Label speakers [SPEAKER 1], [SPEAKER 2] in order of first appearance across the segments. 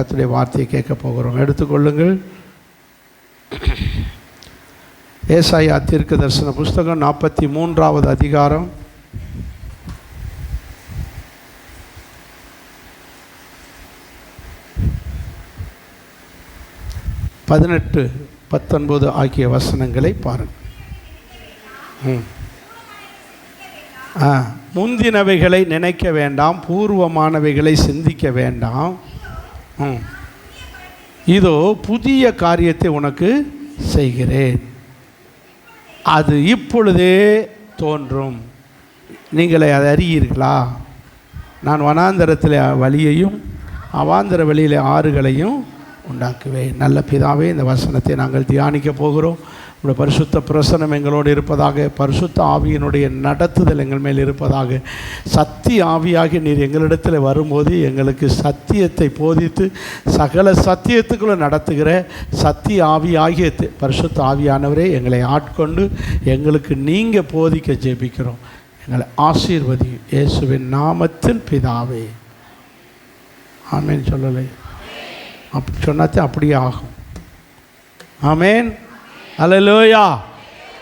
[SPEAKER 1] கர்த்தருடைய வார்த்தையை கேட்க போகிறோம். எடுத்துக்கொள்ளுங்கள். ஏசாயா தீர்க்கதரிசன புஸ்தகம் 43வது அதிகாரம் 18, 19 ஆகிய வசனங்களை பாருங்கள். முந்தினவைகளை நினைக்க வேண்டாம், பூர்வமானவைகளை சிந்திக்க வேண்டாம். இதோ புதிய காரியத்தை உனக்கு செய்கிறேன், அது இப்பொழுதே தோன்றும், நீங்களே அதை அறியீர்களா? நான் வனாந்தரத்தில் வழியையும் அவாந்தர வழியில் ஆறுகளையும் உண்டாக்குவேன். நல்ல பிதாவே, இந்த வசனத்தை நாங்கள் தியானிக்க போகிறோம். உங்களுடைய பரிசுத்த பிரசனம் எங்களோடு இருப்பதாக, பரிசுத்த ஆவியினுடைய நடத்துதல் எங்கள் மேல் இருப்பதாக. சத்திய ஆவியாகி நீர் எங்களிடத்தில் வரும்போது எங்களுக்கு சத்தியத்தை போதித்து சகல சத்தியத்துக்குள்ளே நடத்துகிற சத்திய ஆவியாகிய பரிசுத்த ஆவியானவரே எங்களை ஆட்கொண்டு எங்களுக்கு நீங்கள் போதிக்க ஜெபிக்கிறோம். எங்களை ஆசீர்வதி இயேசுவின் நாமத்தில் பிதாவே, ஆமேன். சொல்லலை அப்படி சொன்னாத்தான் அப்படியே ஆகும். ஆமேன், அல்லேலூயா.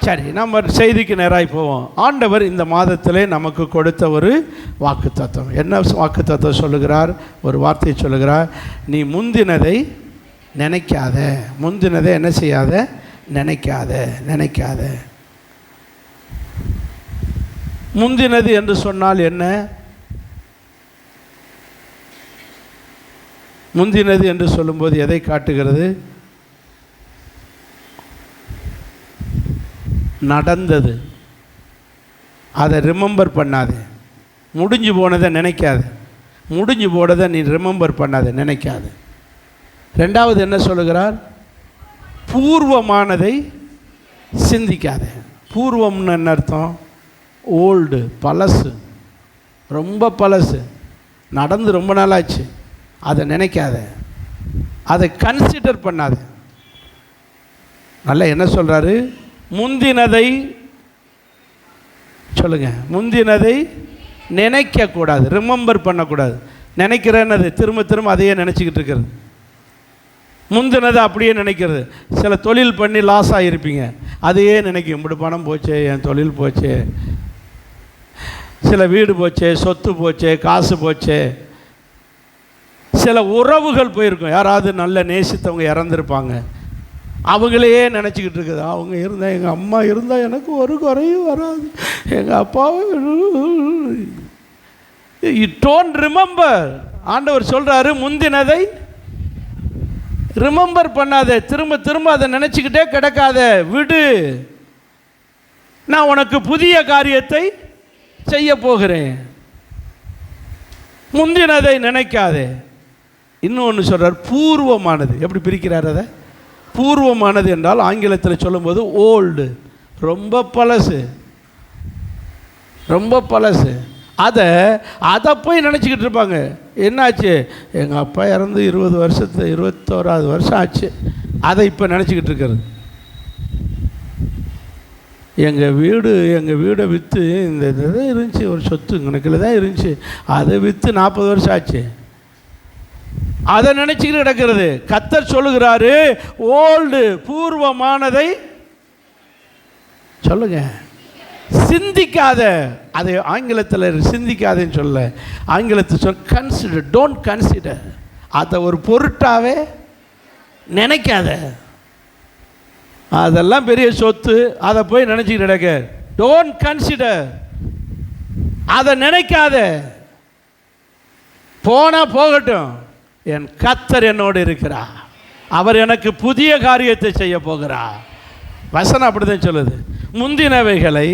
[SPEAKER 1] சரி, நம்ம செய்திக்கு நேராக போவோம். ஆண்டவர் இந்த மாதத்திலே நமக்கு கொடுத்த ஒரு வாக்கு தத்துவம். என்ன வாக்கு தத்துவம் சொல்லுகிறார்? ஒரு வார்த்தையை சொல்லுகிறார். நீ முந்தினதை நினைக்காத, முந்தினதை என்ன செய்யாத? நினைக்காத, நினைக்காத. முந்தினது என்று சொன்னால் என்ன? முந்தினது என்று சொல்லும்போது எதை காட்டுகிறது? நடந்தது. அதை ரிமெம்பர் பண்ணாது. முடிஞ்சு போனதை நினைக்காது. முடிஞ்சு போனதை நீ ரிமெம்பர் பண்ணாது, நினைக்காது. ரெண்டாவது என்ன சொல்லுகிறார்? பூர்வமானதை சிந்திக்காத. பூர்வம்னு என்ன அர்த்தம்? ஓல்டு, பழசு, ரொம்ப பழசு, நடந்து ரொம்ப நாளாச்சு, அதை நினைக்காத, அதை கன்சிடர் பண்ணாத. நல்லா என்ன சொல்கிறாரு? முந்தினதை சொல்லுங்க, முந்தினதை நினைக்கக்கூடாது, ரிமெம்பர் பண்ணக்கூடாது. நினைக்கிறேன்னது திரும்ப திரும்ப அதையே நினச்சிக்கிட்டு இருக்கிறது. முந்தினதை அப்படியே நினைக்கிறது. சில தொழில் பண்ணி லாஸ் ஆகியிருப்பீங்க, அதையே நினைக்கும். இப்படி பணம் போச்சு, என் தொழில் போச்சு, சில வீடு போச்சு, சொத்து போச்சு, காசு போச்சு, சில உறவுகள் போயிருக்கும். யாராவது நல்ல நேசித்தவங்க இறந்துருப்பாங்க, அவங்களையே நினச்சிக்கிட்டு இருக்குது. அவங்க இருந்தால், எங்கள் அம்மா இருந்தால் எனக்கு ஒரு குறையும் வராது, எங்கள் அப்பாவை. You don't remember. ஆண்டவர் சொல்கிறாரு, முந்தினதை ரிமெம்பர் பண்ணாத, திரும்ப திரும்ப அதை நினச்சிக்கிட்டே கிடக்காத, விடு. நான் உனக்கு புதிய காரியத்தை செய்ய போகிறேன். முந்தினதை நினைக்காதே. இன்னொன்று சொல்கிறார், பூர்வமானது. எப்படி பிரிக்கிறார் அதை? பூர்வமானது என்றால் ஆங்கிலத்தில் சொல்லும்போது ஓல்டு, ரொம்ப பழசு, ரொம்ப பழசு. அதை போய் நினச்சிக்கிட்டு இருப்பாங்க. என்னாச்சு? எங்கள் அப்பா இறந்து 21வது வருஷம் ஆச்சு, அதை இப்போ நினச்சிக்கிட்டு இருக்கிறது. எங்கள் வீடை விற்று இந்த இதான் இருந்துச்சு, ஒரு சொத்து கணக்கில் தான் இருந்துச்சு, அதை விற்று 40 வருஷம் ஆச்சு, அதை நினைச்சுக்கிட்டு கிடக்கிறது. கர்த்தர் சொல்லுகிறாரு, ஓல்டு, பூர்வமானதை சொல்லுங்க, சிந்திக்காத. அது ஆங்கிலத்தில் சிந்திக்காதேன்னு சொல்ல, ஆங்கிலத்தில் சொல் கன்சிடர், டோன்ட் கன்சிடர். அதை ஒரு பொருட்டாவே நினைக்காத. அதெல்லாம் பெரிய சொத்து, அதை போய் நினச்சிக்கிட்டு கிடக்க. டோன்ட் கன்சிடர், அதை நினைக்காத. போனால் போகட்டும், என் கர்த்தர் என்னோடு இருக்கிறார், அவர் எனக்கு புதிய காரியத்தை செய்ய போகிறார். வசனம் அப்படிதான் சொல்லுது. முந்தினவைகளை,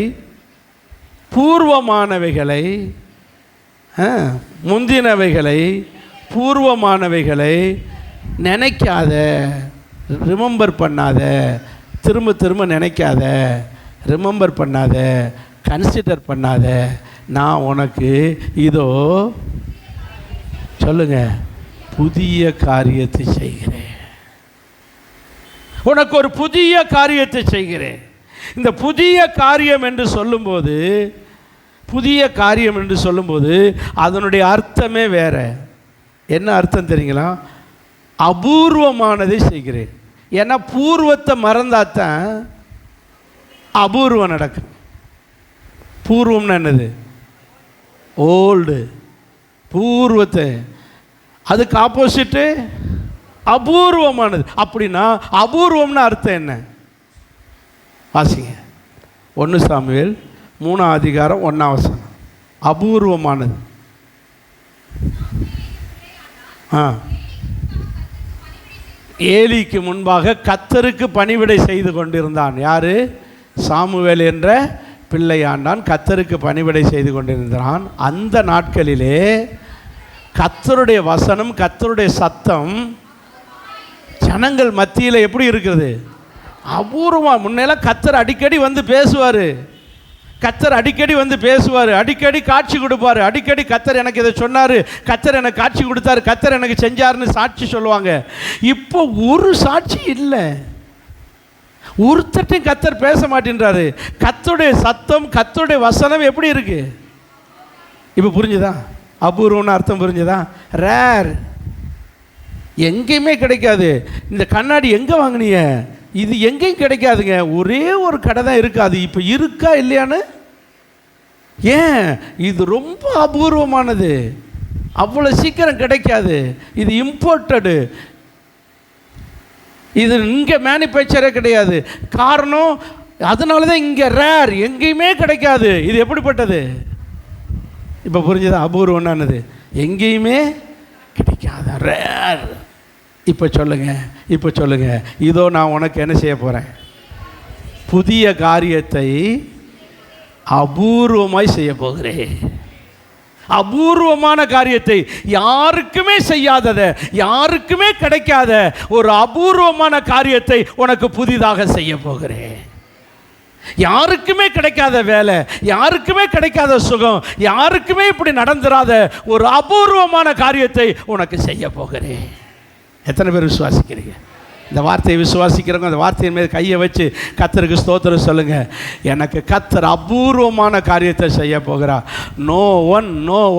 [SPEAKER 1] பூர்வமானவைகளை, முந்தினவைகளை பூர்வமானவைகளை நினைக்காத, ரிமெம்பர் பண்ணாத, திரும்ப திரும்ப நினைக்காத, ரிமெம்பர் பண்ணாத, கன்சிடர் பண்ணாத. நான் உனக்கு இதோ சொல்லுங்க, புதிய காரியத்தை செய்கிறேன். உனக்கு ஒரு புதிய காரியத்தை செய்கிறேன். இந்த புதிய காரியம் என்று சொல்லும்போது, புதிய காரியம் என்று சொல்லும்போது அதனுடைய அர்த்தமே வேற. என்ன அர்த்தம் தெரியுங்களா? அபூர்வமானதை செய்கிறேன். ஏன்னா பூர்வத்தை மறந்தாத்தான் அபூர்வம் நடக்கும். பூர்வம்னா என்னது? ஓல்டு. பூர்வத்தை, அதுக்கு ஆப்போசிட்டு அபூர்வமானது. அப்படின்னா அபூர்வம்னு அர்த்தம் என்ன? வாசிங்க 1 சாமுவேல் 3ஆம் அதிகாரம் 1ஆம் வசனம். அபூர்வமானது. ஏலிக்கு முன்பாக கர்த்தருக்கு பணிவிடை செய்து கொண்டிருந்தான். யாரு? சாமுவேல் என்ற பிள்ளையாண்டான் கர்த்தருக்கு பணிவிடை செய்து கொண்டிருந்தான். அந்த நாட்களிலே கர்த்தருடைய வசனம், கர்த்தருடைய சத்தம் ஜனங்கள் மத்தியில் எப்படி இருக்கிறது? அபூர்வமாக. முன்னெல்லாம் கர்த்தர் அடிக்கடி வந்து பேசுவார். கர்த்தர் அடிக்கடி வந்து பேசுவார், அடிக்கடி காட்சி கொடுப்பார். அடிக்கடி கர்த்தர் எனக்கு இதை சொன்னார், கர்த்தர் எனக்கு காட்சி கொடுத்தாரு, கர்த்தர் எனக்கு செஞ்சாருன்னு சாட்சி சொல்லுவாங்க. இப்போ ஒரு சாட்சி இல்லை. ஒருத்தட்டையும் கர்த்தர் பேச மாட்டேன்றாரு. கர்த்தருடைய சத்தம், கர்த்தருடைய வசனம் எப்படி இருக்கு? இப்போ புரிஞ்சுதா? அபூர்வம்னு அர்த்தம் புரிஞ்சுதா? ரேர். எங்கேயுமே கிடைக்காது. இந்த கண்ணாடி எங்கே வாங்கினீங்க? இது எங்கேயும் கிடைக்காதுங்க. ஒரே ஒரு கடை தான் இருக்காது. இப்போ இருக்கா இல்லையான்னு? ஏன்? இது ரொம்ப அபூர்வமானது, அவ்வளோ சீக்கிரம் கிடைக்காது. இது இம்போர்ட்டடு. இது இங்கே மேனுஃபேக்சரே கிடையாது. காரணம் அதனால தான் இங்கே ரேர், எங்கேயுமே கிடைக்காது. இது எப்படிப்பட்டது? இப்போ புரிஞ்சுதான் அபூர்வம்னானது? எங்கேயுமே கிடைக்காத ரேர். இப்போ சொல்லுங்க, இதோ நான் உனக்கு என்ன செய்ய போகிறேன்? புதிய காரியத்தை அபூர்வமாய் செய்ய போகிறேன். அபூர்வமான காரியத்தை, யாருக்குமே செய்யாததை, யாருக்குமே கிடைக்காத ஒரு அபூர்வமான காரியத்தை உனக்கு புதிதாக செய்ய போகிறேன். யாருக்குமே கிடைக்காத வேலை, யாருக்குமே கிடைக்காத சுகம், யாருக்குமே இப்படி நடந்துராத ஒரு அபூர்வமான காரியத்தை உனக்கு செய்ய போகிறேன். எத்தனை பேர் விசுவாசிக்கிறீங்க? இந்த வார்த்தையை விசுவாசிக்கிறவங்க அந்த வார்த்தையின் மீது கையை வச்சு கர்த்தருக்கு ஸ்தோத்திரம் சொல்லுங்க. எனக்கு கர்த்தர் அபூர்வமான காரியத்தை செய்ய போகிறார். No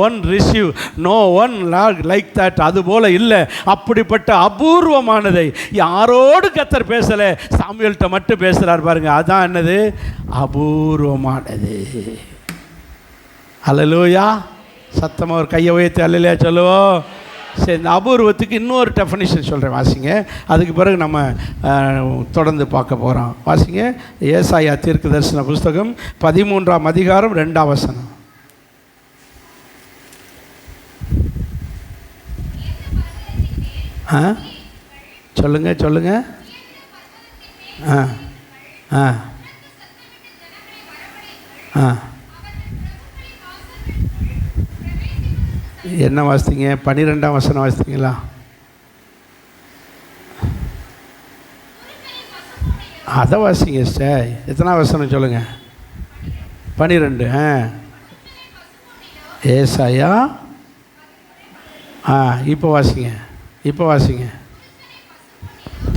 [SPEAKER 1] one receive, no one like that. அதுபோல் இல்லை. அப்படிப்பட்ட அபூர்வமானதை யாரோடு கர்த்தர் பேசலை, சாமுவேல்கிட்ட மட்டும் பேசுகிறார் பாருங்க. அதான் என்னது? அபூர்வமானது. அல்லேலூயா. சத்தமாக ஒரு கையை உயர்த்தி அல்லேலூயா சொல்லுவோம். சரி, இந்த அபூர்வத்துக்கு இன்னொரு டெஃபனிஷன் சொல்கிறேன், வாசிங்க. அதுக்கு பிறகு நம்ம தொடர்ந்து பார்க்க போகிறோம். வாசிங்க ஏசாயா தீர்க்க தரிசன புஸ்தகம் 13ஆம் அதிகாரம் 2ஆம் வசனம். சொல்லுங்க. என்ன வாசித்தீங்க? 12ஆம் வசனம் வாசித்தீங்களா? அதை வாசிங்க சார். எத்தனாம் வசனம் சொல்லுங்க? 12. ஏசாயா. இப்போ வாசிங்க.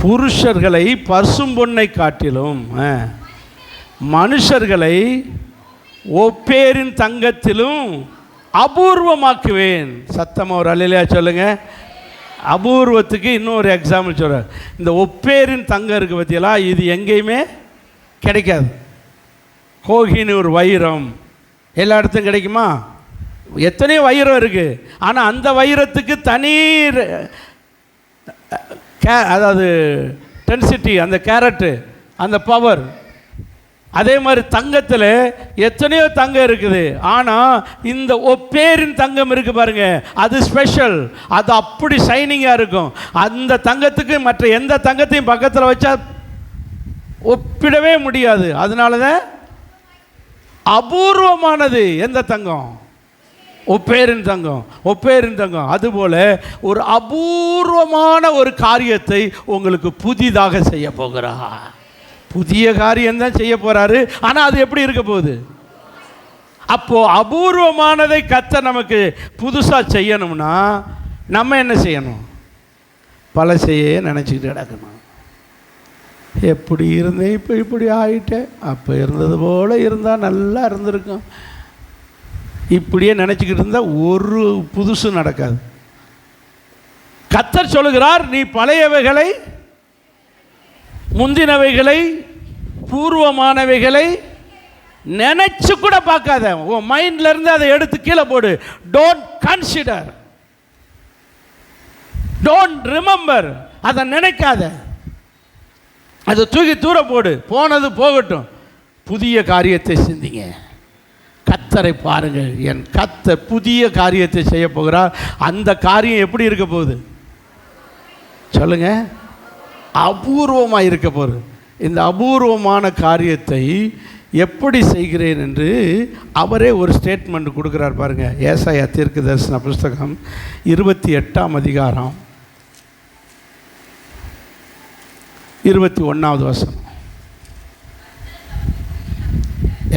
[SPEAKER 1] புருஷர்களை பசும் பொன்னை காட்டிலும் மனுஷர்களை ஒப்பேரின் தங்கத்திலும் அபூர்வமாக்குவேன். சத்தமாக ஒரு அல்லேலூயா சொல்லுங்க. அபூர்வத்துக்கு இன்னொரு எக்ஸாம்பிள் சொல்கிறேன். இந்த ஒப்பேரின் தங்கம் இருக்குது பற்றியெல்லாம், இது எங்கேயுமே கிடைக்காது. கோஹினூர் வைரம் எல்லா இடத்தும் கிடைக்குமா? எத்தனையோ வைரம் இருக்குது. ஆனால் அந்த வைரத்துக்கு தனி அதாவது டென்சிட்டி, அந்த கேரட்டு, அந்த பவர். அதே மாதிரி தங்கத்தில் எத்தனையோ தங்கம் இருக்குது. ஆனால் இந்த ஒப்பேரின் தங்கம் இருக்குது பாருங்க, அது ஸ்பெஷல். அது அப்படி ஷைனிங்காக இருக்கும். அந்த தங்கத்துக்கு மற்ற எந்த தங்கத்தையும் பக்கத்தில் வச்சா ஒப்பிடவே முடியாது. அதனால தான் அபூர்வமானது. எந்த தங்கம்? ஒப்பேரின் தங்கம். அதுபோல ஒரு அபூர்வமான ஒரு காரியத்தை உங்களுக்கு புதிதாக செய்ய போகிறார். புதிய காரியம்தான் செய்ய போகிறாரு. ஆனால் அது எப்படி இருக்க போகுது? அப்போது அபூர்வமானதை கர்த்தர் நமக்கு புதுசாக செய்யணும்னா நம்ம என்ன செய்யணும்? பழசையே நினச்சிக்கிட்டு கிடக்கணும். எப்படி இருந்தேன், இப்போ இப்படி ஆகிட்டேன், அப்போ இருந்தது போல் இருந்தால் நல்லா இருந்திருக்கும். இப்படியே நினச்சிக்கிட்டு இருந்தால் ஒரு புதுசும் நடக்காது. கர்த்தர் சொல்லுகிறார், நீ பழையவைகளை, முந்தினவைகளை, பூர்வமானவைகளை நினைச்சு கூட பார்க்காத. உன் மைண்ட்ல இருந்து அதை எடுத்து கீழே போடு. Don't consider, don't remember. அதை நினைக்காத, அதை தூக்கி தூர போடு. போனது போகட்டும். புதிய காரியத்தை சிந்திங்க. கர்த்தரை பாருங்கள். என் கர்த்தர் புதிய காரியத்தை செய்ய போகிறார். அந்த காரியம் எப்படி இருக்க போகுது சொல்லுங்க? அபூர்வமாக இருக்க போகுது. இந்த அபூர்வமான காரியத்தை எப்படி செய்கிறேன் என்று அவரே ஒரு ஸ்டேட்மெண்ட் கொடுக்குறார் பாருங்க. ஏசாயா தீர்க்க தரிசன புஸ்தகம் 28ஆம் அதிகாரம் 21வது வசனம்.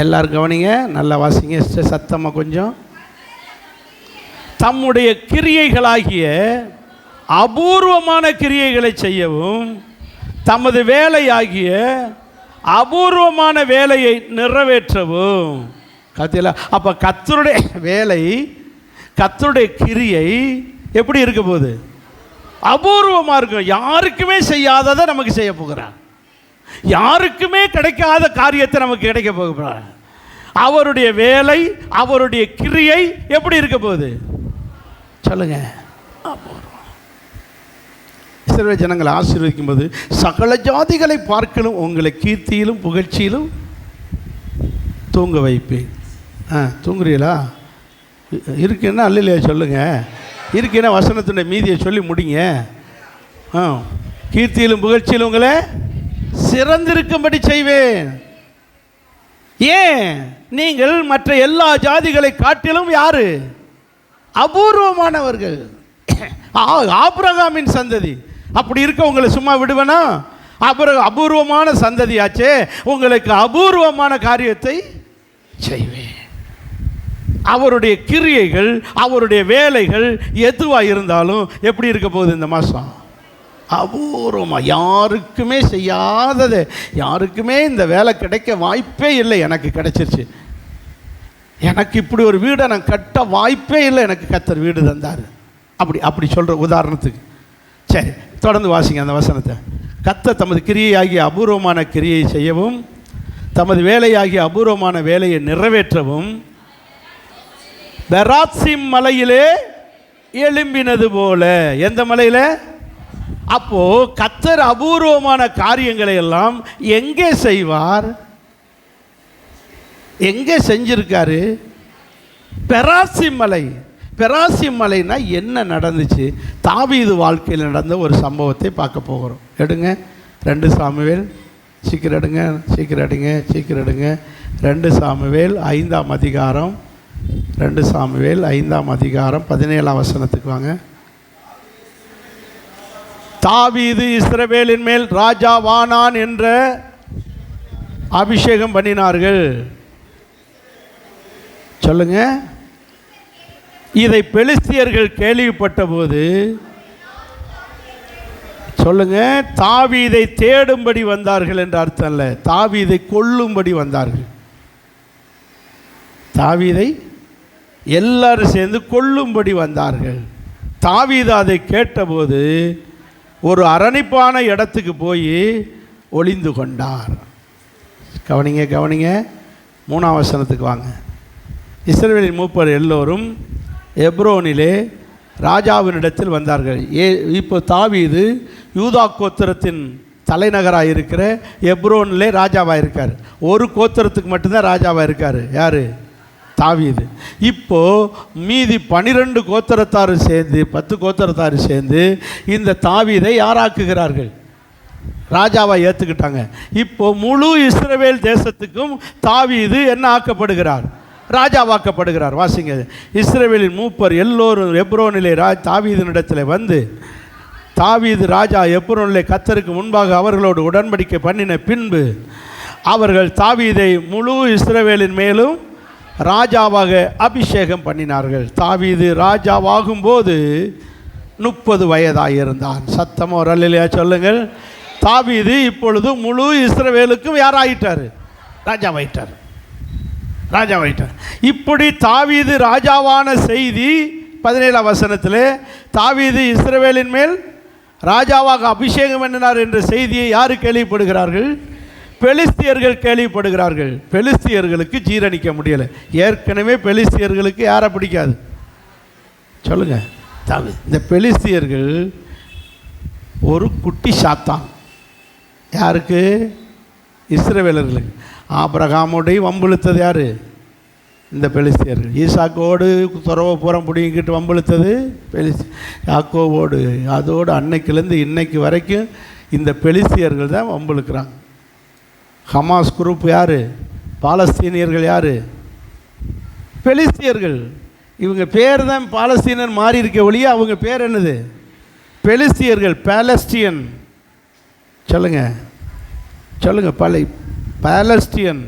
[SPEAKER 1] எல்லாரும் கவனிங்க, நல்லா வாசிங்க, சத்தமாக கொஞ்சம். தம்முடைய கிரியைகளாகிய அபூர்வமான கிரியைகளை செய்யவும், தமது வேலையாகிய அபூர்வமான வேலையை நிறைவேற்றவும். கத்தில அப்போ கர்த்தருடைய வேலை, கர்த்தருடைய கிரியை எப்படி இருக்க போகுது? அபூர்வமாக இருக்கும். யாருக்குமே செய்யாததை நமக்கு செய்ய போகிறார். யாருக்குமே கிடைக்காத காரியத்தை நமக்கு கிடைக்க போகிறார். அவருடைய வேலை, அவருடைய கிரியை எப்படி இருக்க போகுது சொல்லுங்க? இஸ்ரவேல் ஜனங்களை ஆசீர்வதிக்கும் போது, சகல ஜாதிகளை பார்க்கலும் உங்களை கீர்த்தியிலும் புகழ்ச்சியிலும் தூங்க வைப்பேன். தூங்குறீங்களா? இருக்குன்னா அல்லையா சொல்லுங்க. இருக்குன்னா வசனத்துடைய மீதியை சொல்லி முடிங்க. கீர்த்தியிலும் புகழ்ச்சியிலும் உங்களை சிறந்திருக்கும்படி செய்வேன். ஏன்? நீங்கள் மற்ற எல்லா ஜாதிகளை காட்டிலும் யாரு? அபூர்வமானவர்கள். ஆபிரகாமின் சந்ததி. அப்படி இருக்க உங்களை சும்மா விடுவேனா? அபூர்வமான சந்ததியாச்சே, உங்களுக்கு அபூர்வமான காரியத்தை செய்வேன். அவருடைய கிரியைகள், அவருடைய வேலைகள் எதுவாக இருந்தாலும் எப்படி இருக்க போகுது இந்த மாதம்? அபூர்வமாக, யாருக்குமே செய்யாதது. யாருக்குமே இந்த வேலை கிடைக்க வாய்ப்பே இல்லை, எனக்கு கிடைச்சிருச்சு. எனக்கு இப்படி ஒரு வீடை நான் கட்ட வாய்ப்பே இல்லை, எனக்கு கர்த்தர் வீடு தந்தார். அப்படி சொல்கிற உதாரணத்துக்கு. சரி, தொடர்ந்து வாசிங்க அந்த வசனத்தை. கர்த்தர் தமது கிரியையாகிய அபூர்வமான கிரியை செய்யவும், தமது வேலையாகிய அபூர்வமான வேலையை நிறைவேற்றவும், பெராத்சிம் மலையிலே எழும்பினது போல. எந்த மலையில்? அப்போ கர்த்தர் அபூர்வமான காரியங்களை எல்லாம் எங்கே செய்வார்? எங்கே செஞ்சிருக்காரு? பெராசிம் மலை. பெராசிம் மலைனா என்ன நடந்துச்சு? தாவீது வாழ்க்கையில் நடந்த ஒரு சம்பவத்தை பார்க்க போகிறோம். எடுங்க 2 சாமுவேல். சீக்கிரம் எடுங்க, சீக்கிரம் எடுங்க, சீக்கிரம் எடுங்க. 2 சாமுவேல் 5ஆம் அதிகாரம். 2 சாமுவேல் 5ஆம் அதிகாரம் 17ஆம் வசனத்துக்கு வாங்க. தாவீது இஸ்ரவேலின் மேல் ராஜாவானான் என்ற அபிஷேகம் பண்ணினார்கள். சொல்லுங்க. இதை பெலிஸ்தியர்கள் கேள்விப்பட்ட போது, சொல்லுங்க, தாவீதை தேடும்படி வந்தார்கள் என்ற அர்த்தம் இல்லை, தாவீதை கொல்லும்படி வந்தார்கள். தாவீதை எல்லாரும் சேர்ந்து கொல்லும்படி வந்தார்கள். தாவீது அதை கேட்டபோது ஒரு அரணிப்பான இடத்துக்கு போய் ஒளிந்து கொண்டார். கவனிங்க, கவனிங்க. 3ஆம் வசனத்துக்கு வாங்க. இஸ்ரவேலின் மூப்பர் எல்லோரும் எப்ரோனிலே ராஜாவினிடத்தில் வந்தார்கள். இப்போ தாவீது யூதா கோத்திரத்தின் தலைநகராக இருக்கிற எப்ரோனிலே ராஜாவாக இருக்கார். ஒரு கோத்திரத்துக்கு மட்டும்தான் ராஜாவாக இருக்கார். யார்? தாவீது. இப்போ மீதி 12 கோத்திரத்தார் சேர்ந்து 10 கோத்திரத்தார் சேர்ந்து இந்த தாவீதை யாராக்குகிறார்கள்? ராஜாவாக ஏற்றுக்கிட்டாங்க. இப்போ முழு இஸ்ரவேல் தேசத்துக்கும் தாவீது என்ன ஆக்கப்படுகிறார்? ராஜாவாக்கப்படுகிறார். வாசிங்க. இஸ்ரவேலின் மூப்பர் எல்லோரும் எப்ரோனிலே தாவீதினிடத்தில் வந்து, தாவீது ராஜா எப்ரோனிலே கர்த்தருக்கு முன்பாக அவர்களோடு உடன்படிக்கை பண்ணின பின்பு அவர்கள் தாவீதை முழு இஸ்ரவேலின் மேலும் ராஜாவாக அபிஷேகம் பண்ணினார்கள். தாவீது ராஜாவாகும் போது 30 வயதாக இருந்தான். சத்தமாக ஒரு அல்லேலூயா சொல்லுங்கள். தாவீது இப்பொழுது முழு இஸ்ரவேலுக்கும் யாராயிட்டார்? ராஜாவாயிட்டார். ராஜாவாயிட்டார். இப்படி தாவீது ராஜாவான செய்தி 17ஆம் வசனத்திலே தாவீது இஸ்ரவேலின் மேல் ராஜாவாக அபிஷேகம் பண்ணினார் என்ற செய்தியை யார் கேள்விப்படுகிறார்கள்? பெலிஸ்தியர்கள் கேள்விப்படுகிறார்கள். பெலிஸ்தியர்களுக்கு ஜீரணிக்க முடியலை. ஏற்கனவே பெலிஸ்தியர்களுக்கு யாரை பிடிக்காது சொல்லுங்க? தாவீது. இந்த பெலிஸ்தியர்கள் ஒரு குட்டி சாத்தான். யாருக்கு? இஸ்ரவேலர்களுக்கு. ஆபிரகாமோடைய வம்புழுத்தது யார்? இந்த பெலிஸ்தியர்கள். ஈசாக்கோடு துறவை புறம் பிடிங்கிட்டு வம்புழுத்தது யாக்கோவோடு. அதோடு அன்னைக்கிலேருந்து இன்னைக்கு வரைக்கும் இந்த பெலிஸ்தியர்கள் தான் வம்புழுக்கிறாங்க. ஹமாஸ் குரூப் யார்? பாலஸ்தீனியர்கள் யார்? பெலிஸ்தியர்கள். இவங்க பேர் தான் பாலஸ்தீனர் மாறி இருக்க ஒழிய அவங்க பேர் என்னது? பெலிஸ்தியர்கள். பாலஸ்டியன் சொல்லுங்க சொல்லுங்க. பாலஸ்டியன்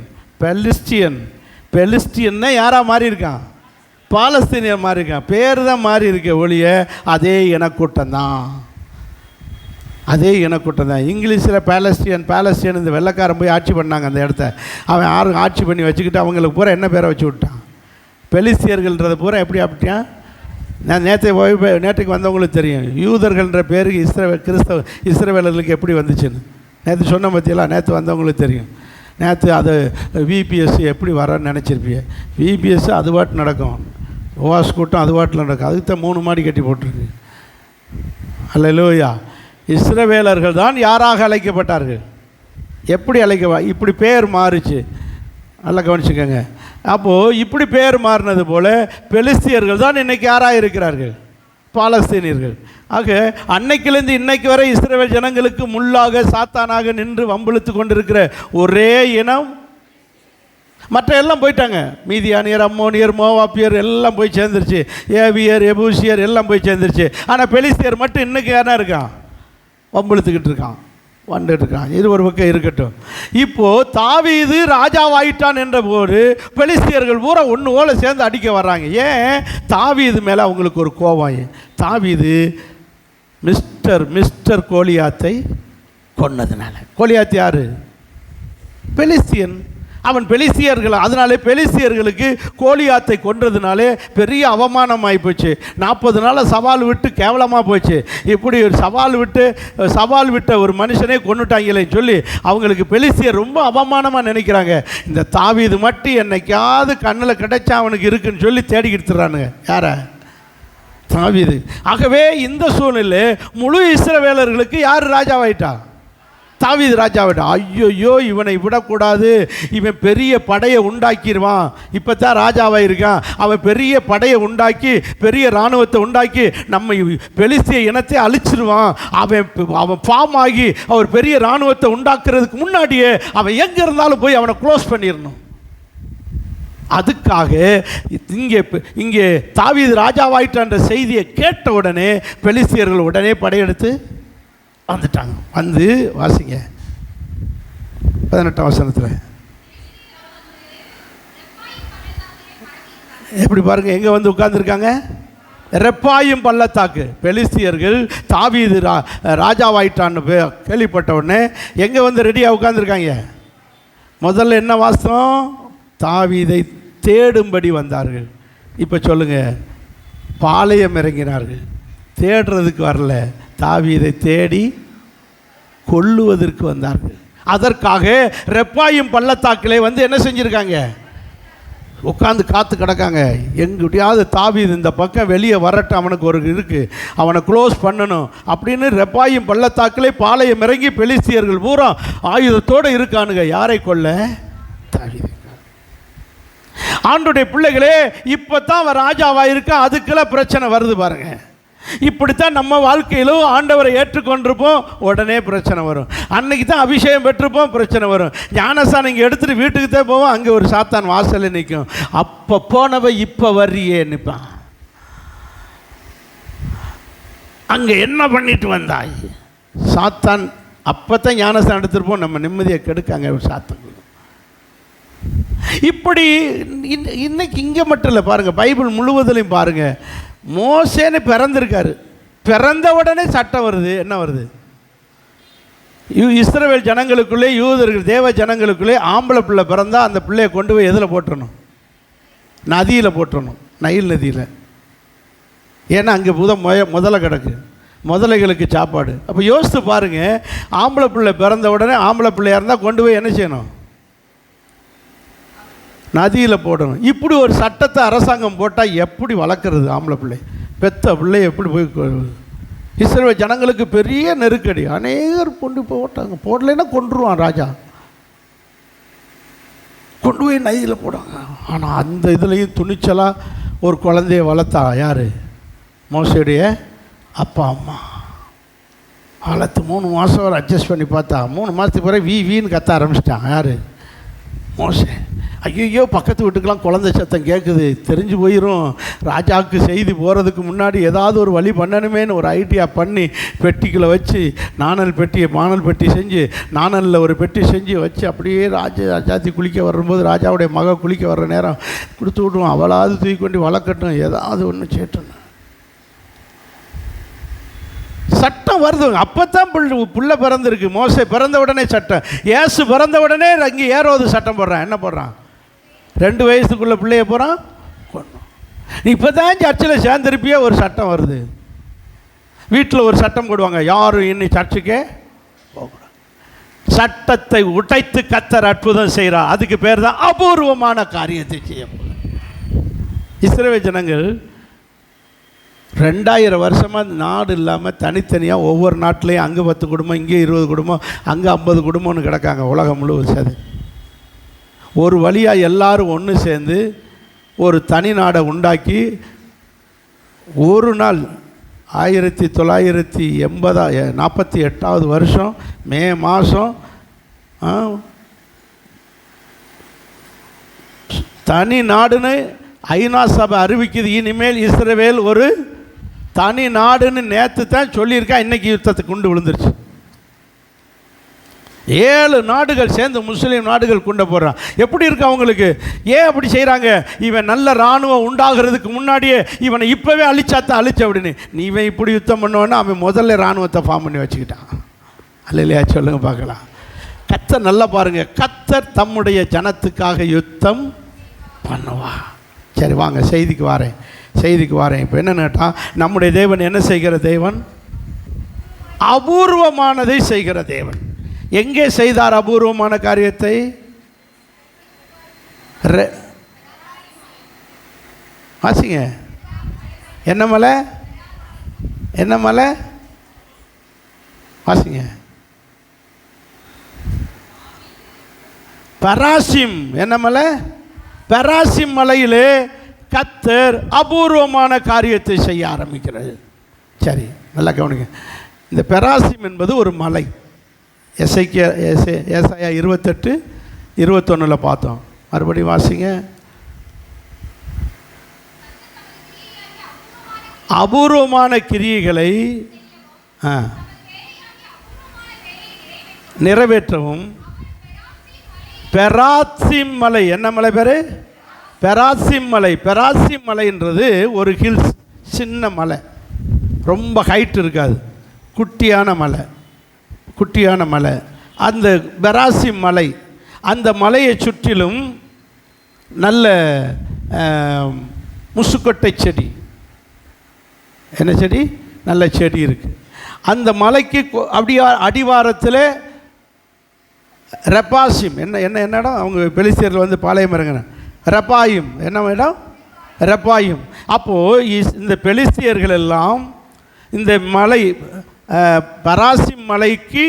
[SPEAKER 1] பெலிஸ்டியன்னா யாராக மாறி இருக்கான்? பாலஸ்தீனியர் மாறி இருக்கான். பேர் தான் மாறி இருக்க ஒழிய அதே இனக்கூட்டம் தான். இங்கிலீஷில் பாலஸ்டியன் இந்த வெள்ளைக்காரன் போய் ஆட்சி பண்ணாங்க அந்த இடத்த. அவன் யாரும் ஆட்சி பண்ணி வச்சுக்கிட்டு அவங்களுக்கு பூரா என்ன பேரை வச்சு விட்டான்? பெலிஸ்தியர்கள்ன்றதை பூரா எப்படி அப்படிட்டான்? நான் நேற்றுக்கு வந்தவங்களுக்கு தெரியும். யூதர்கள்ன்ற பேருக்கு இஸ்ரவேலர்களுக்கு எப்படி வந்துச்சுன்னு நேற்று சொன்ன பற்றியெல்லாம் நேற்று வந்தவங்களுக்கு தெரியும். நேற்று அது விபிஎஸ் எப்படி வரன்னு நினச்சிருப்பீங்க. விபிஎஸ் அது பாட்டு நடக்கும். ஓவாஸ் கூட்டம் அது பாட்டில் நடக்கும். அதுக்கு தான் 3 மாடி கட்டி போட்டிருக்கு. அல்லேலூயா. இஸ்ரவேலர்கள் தான் யாராக அழைக்கப்பட்டார்கள்? எப்படி இப்படி பேர் மாறுச்சு. நல்லா கவனிச்சுக்கோங்க. அப்போது இப்படி பேர் மாறினது போல் பெலிஸ்தியர்கள் தான் இன்றைக்கி யாராக இருக்கிறார்கள்? பாலஸ்தீனியர்கள். ஆக அன்னைக்கிலேருந்து இன்னைக்கு வரை இஸ்ரவேல் ஜனங்களுக்கு முள்ளாக சாத்தானாக நின்று வம்பிழுத்து கொண்டிருக்கிற ஒரே இனம். மற்ற எல்லாம் போயிட்டாங்க. மீதியானியர், அம்மோனியர், மோவாப்பியர் எல்லாம் போய் சேர்ந்துருச்சு. ஏவியர், எபூசியர் எல்லாம் போய் சேர்ந்துருச்சு. ஆனால் பெலிஸ்தியர் மட்டும் இன்றைக்கி யாரா இருக்கான்? வம்பிழுத்துக்கிட்டு இருக்கான், வந்துட்டு இருக்கான். இது ஒரு பக்கம் இருக்கட்டும். இப்போது தாவீது ராஜாவாயிட்டான் என்ற போது பெலிஸ்தியர்கள் பூரா ஒன்று போல சேர்ந்து அடிக்க வர்றாங்க. ஏன்? தாவீது மேலே அவங்களுக்கு ஒரு கோபம். தாவீது மிஸ்டர் கோலியாத்தை கொன்னதுனால. கோலியாத் யார்? பெலிஸ்தியன். அவன் பெலிஸ்தியர்கள். அதனாலே பெலிஸ்தியர்களுக்கு கோலியாத்தை கொன்றதுனாலே பெரிய அவமானமாகி போச்சு. 40 நாள் சவால் விட்டு கேவலமாக போச்சு. இப்படி ஒரு சவால் விட்ட ஒரு மனுஷனே கொண்டுட்டாங்களேன்னு சொல்லி அவங்களுக்கு பெலிஸ்தியர் ரொம்ப அவமானமாக நினைக்கிறாங்க. இந்த தாவீது மட்டும் என்னைக்காவது கண்ணில் கிடைச்சா அவனுக்கு இருக்குன்னு சொல்லி தேடிக்கிட்டு தர்றானுங்க. யாரை? தாவீது. ஆகவே இந்த சூழ்நிலை முழு இஸ்ரவேலர்களுக்கு யார் ராஜாவாயிட்டா? தாவீது ராஜாவிட்டான். ஐயோ இவனை விடக்கூடாது, இவன் பெரிய படையை உண்டாக்கிடுவான். இப்போ தான் ராஜாவாக இருக்கான். அவன் பெரிய படையை உண்டாக்கி பெரிய இராணுவத்தை உண்டாக்கி நம்ம பெலிஸ்திய இனத்தை அழிச்சிருவான். அவன் ஃபார்ம் ஆகி அவர் பெரிய இராணுவத்தை உண்டாக்குறதுக்கு முன்னாடியே அவன் எங்கே இருந்தாலும் போய் அவனை க்ளோஸ் பண்ணிடணும். அதுக்காக இங்கே தாவீது ராஜாவாயிட்டான்ற செய்தியை கேட்ட உடனே பெலிஸ்தியர்கள் உடனே படையெடுத்து வந்துட்டாங்க. வந்து வாசிங்க 18ஆம் வசனத்தில் எப்படி பாருங்க. எங்கே வந்து உட்கார்ந்துருக்காங்க? ரெப்பாயும் பள்ளத்தாக்கு. பெலிஸ்தியர்கள் தாவீது ராஜாவாயிட்டான்னு கேள்விப்பட்ட உடனே எங்கே வந்து ரெடியாக உட்கார்ந்துருக்காங்க? முதல்ல என்ன வாசம்? தாவீதை தேடும்படி வந்தார்கள். இப்போ சொல்லுங்க, பாளையம் இறங்கினார்கள். தேடுறதுக்கு வரல, தாவீதை தேடி கொல்லுவதற்கு வந்தார்கள். அதற்காக ரெப்பாயும் பள்ளத்தாக்கிலே வந்து என்ன செஞ்சுருக்காங்க? உட்காந்து காத்து கிடக்காங்க. எங்கிட்டையாவது தாவீது இந்த பக்கம் வெளியே வரட்டும், அவனுக்கு ஒரு இருக்குது, அவனை க்ளோஸ் பண்ணணும் அப்படின்னு ரெப்பாயும் பள்ளத்தாக்கிலே பாளையம் இறங்கி பெலிஸ்தியர்கள் பூரா ஆயுதத்தோடு இருக்கானுங்க. யாரை கொல்ல? தாவீது. ஆண்டவருடைய பிள்ளைகளே, இப்போ தான் அவன் ராஜாவாக இருக்கா, அதுக்கெல்லாம் பிரச்சனை வருது பாருங்க. இப்படித்தான் நம்ம வாழ்க்கையிலும் ஆண்டவரை ஏற்றுக்கொண்டிருப்போம், உடனே பிரச்சனை வரும். அன்னைக்கு தான் அபிஷேகம் பெற்றிருப்போம், பிரச்சனை வரும். ஞானஸ்தானம் இங்கே எடுத்துகிட்டு வீட்டுக்கு தான் போவோம், அங்கே ஒரு சாத்தான் வாசலில் நிற்கும். அப்போ போனவ இப்போ வர்றியே நிற்பான். அங்கே என்ன பண்ணிட்டு வந்தாய்? சாத்தான். அப்போ தான் ஞானஸ்தானம் எடுத்துருப்போம், நம்ம நிம்மதியை கெடுக்காங்க ஒரு சாத்தான். இப்படி இன்னைக்கு இங்கே மட்டும் இல்லை பாருங்க, பைபிள் முழுவதிலையும் பாருங்க. மோசேன்னு பிறந்திருக்காரு, பிறந்த உடனே சட்டம் வருது. என்ன வருது? இஸ்ரவேல் ஜனங்களுக்குள்ளே, யூதர்கள் தேவ ஜனங்களுக்குள்ளே ஆம்பளை பிள்ளை பிறந்தா அந்த பிள்ளையை கொண்டு போய் எதில் போட்டுறணும்? நதியில் போட்டுறணும், நைல் நதியில். ஏன்னா அங்கே முதல்ல கிடக்கு, முதலைகளுக்கு சாப்பாடு. அப்போ யோசித்து பாருங்கள், ஆம்பளை பிள்ளை பிறந்த உடனே ஆம்பளை பிள்ளையாக இருந்தால் கொண்டு போய் என்ன செய்யணும்? நதியில் போடணும். இப்படி ஒரு சட்டத்தை அரசாங்கம் போட்டால் எப்படி வளர்க்குறது? ஆம்பளை பிள்ளை பெத்த பிள்ளை எப்படி போய்? இஸ்ரவேல் ஜனங்களுக்கு பெரிய நெருக்கடி. அநேகர் கொண்டு போட்டாங்க. போடலைன்னா கொண்டுருவான் ராஜா, கொண்டு போய் நதியில் போடுவாங்க. ஆனால் அந்த இதுலேயும் துணிச்சலாக ஒரு குழந்தைய வளர்த்தா யார்? மோசையுடைய அப்பா அம்மா. வளர்த்து 3 மாதம் வரை அட்ஜஸ்ட் பண்ணி பார்த்தா 3 மாதத்துக்கு பிறகு வீன்னு கத்த ஆரம்பிச்சிட்டான். யார்? மோசே. ஐயோ, பக்கத்து வீட்டுக்கெலாம் குழந்தை சத்தம் கேட்குது, தெரிஞ்சு போயிடும். ராஜாவுக்கு செய்தி போகிறதுக்கு முன்னாடி ஏதாவது ஒரு வழி பண்ணணுமேனு ஒரு ஐடியா பண்ணி பெட்டிக்குள்ளே வச்சு மானல் பெட்டி செஞ்சு நாணலில் ஒரு பெட்டி செஞ்சு வச்சு அப்படியே ராஜாத்தி குளிக்க வரும்போது ராஜாவுடைய மக குளிக்க வர்ற நேரம் கொடுத்து விடுவோம். அவளாவது தூக்கி கொண்டு வளர்க்கட்டும், ஏதாவது ஒன்று சேட்டணும். சட்டம் வருது. அப்போத்தான் புள்ள பிறந்திருக்கு. மோசே பிறந்த உடனே சட்டம். இயேசு பிறந்த உடனே அங்கே ஏரோது சட்டம் போடுறான். என்ன போடுறான்? 2 வயசுக்குள்ள பிள்ளைய போகிறான். இப்போ தான் சர்ச்சில் சேர்ந்திருப்பியே ஒரு சட்டம் வருது. வீட்டில் ஒரு சட்டம் போடுவாங்க, யாரும் இன்னும் சர்ச்சுக்கே போகக்கூடாது. சட்டத்தை உடைத்து கர்த்தர் அற்புதம் செய்கிறார். அதுக்கு பேர் தான் அபூர்வமான காரியத்தை செய்யப்படும். இஸ்ரவேல் ஜனங்கள் 2000 வருஷமாக நாடு இல்லாமல் தனித்தனியாக ஒவ்வொரு நாட்டிலையும் அங்கே 10 குடும்பம், இங்கே 20 குடும்பம், அங்கே 50 குடும்பம்னு கிடக்காங்க. உலகம் முழுவதும் சரி. ஒரு வழியாக எல்லாரும் ஒன்று சேர்ந்து ஒரு தனி நாடை உண்டாக்கி ஒரு நாள் 1948 வருஷம் மே மாதம் தனி நாடுன்னு ஐநா சபை அறிவிக்குது. இனிமேல் இஸ்ரவேல் ஒரு தனி நாடுன்னு நேற்று தான் சொல்லியிருக்கா. இன்றைக்கி யுத்தத்துக்கு குண்டு விழுந்துருச்சு. 7 நாடுகள் சேர்ந்து முஸ்லீம் நாடுகள் குண்டை போடுறான். எப்படி இருக்கு அவங்களுக்கு? ஏன் அப்படி செய்கிறாங்க? இவன் நல்ல இராணுவம் உண்டாகிறதுக்கு முன்னாடியே இவனை இப்போவே அழிச்சாத்தான் அழிச்ச அப்படின்னு. நீ இவன் இப்படி யுத்தம் பண்ணுவான்னா அவன் முதல்ல இராணுவத்தை ஃபார்ம் பண்ணி வச்சுக்கிட்டான். அல்லையா? சொல்லுங்க பார்க்கலாம். கர்த்தர் நல்லா பாருங்கள், கர்த்தர் தம்முடைய ஜனத்துக்காக யுத்தம் பண்ணுவா. சரி வாங்க செய்திக்கு வாரேன். இப்போ என்ன கேட்டால், நம்முடைய தேவன் என்ன செய்கிற தேவன்? அபூர்வமானதை செய்கிற தேவன். எங்கே செய்தார் அபூர்வமான காரியத்தை? வாசிங்க. என்ன மலை? வாசிங்க. பராசிம். என்ன மலை? பராசிம் மலையிலே கர்த்தர் அபூர்வமான காரியத்தை செய்ய ஆரம்பிக்கிறது. சரி, நல்லா கவனிங்க. இந்த பெராசிம் என்பது ஒரு மலை. ஏசாயா 28:21 பார்த்தோம். மறுபடியும் வாசிங்க. அபூர்வமான கிரியைகளை நிறைவேற்றவும் பெராசிம் மலை. என்ன மலை பேர்? பெராசிம் மலை. பெராசிம் மலைன்றது ஒரு ஹில்ஸ், சின்ன மலை, ரொம்ப ஹைட் இருக்காது, குட்டியான மலை. அந்த பெராசிம் மலை, அந்த மலையை சுற்றிலும் நல்ல முசுக்கொட்டை செடி. என்ன செடி? நல்ல செடி இருக்குது. அந்த மலைக்கு அப்படியே அடிவாரத்தில் ரெப்பாசிம். என்ன இடம்? அவங்க பெலிஸ்தியர்கள் வந்து பாளையம் இறங்கின ரெப்பாயும். என்ன இடம்? ரெப்பாயும். அப்போது இந்த பெலிஸ்தியர்கள் எல்லாம் இந்த மலை பராசிம் மலைக்கு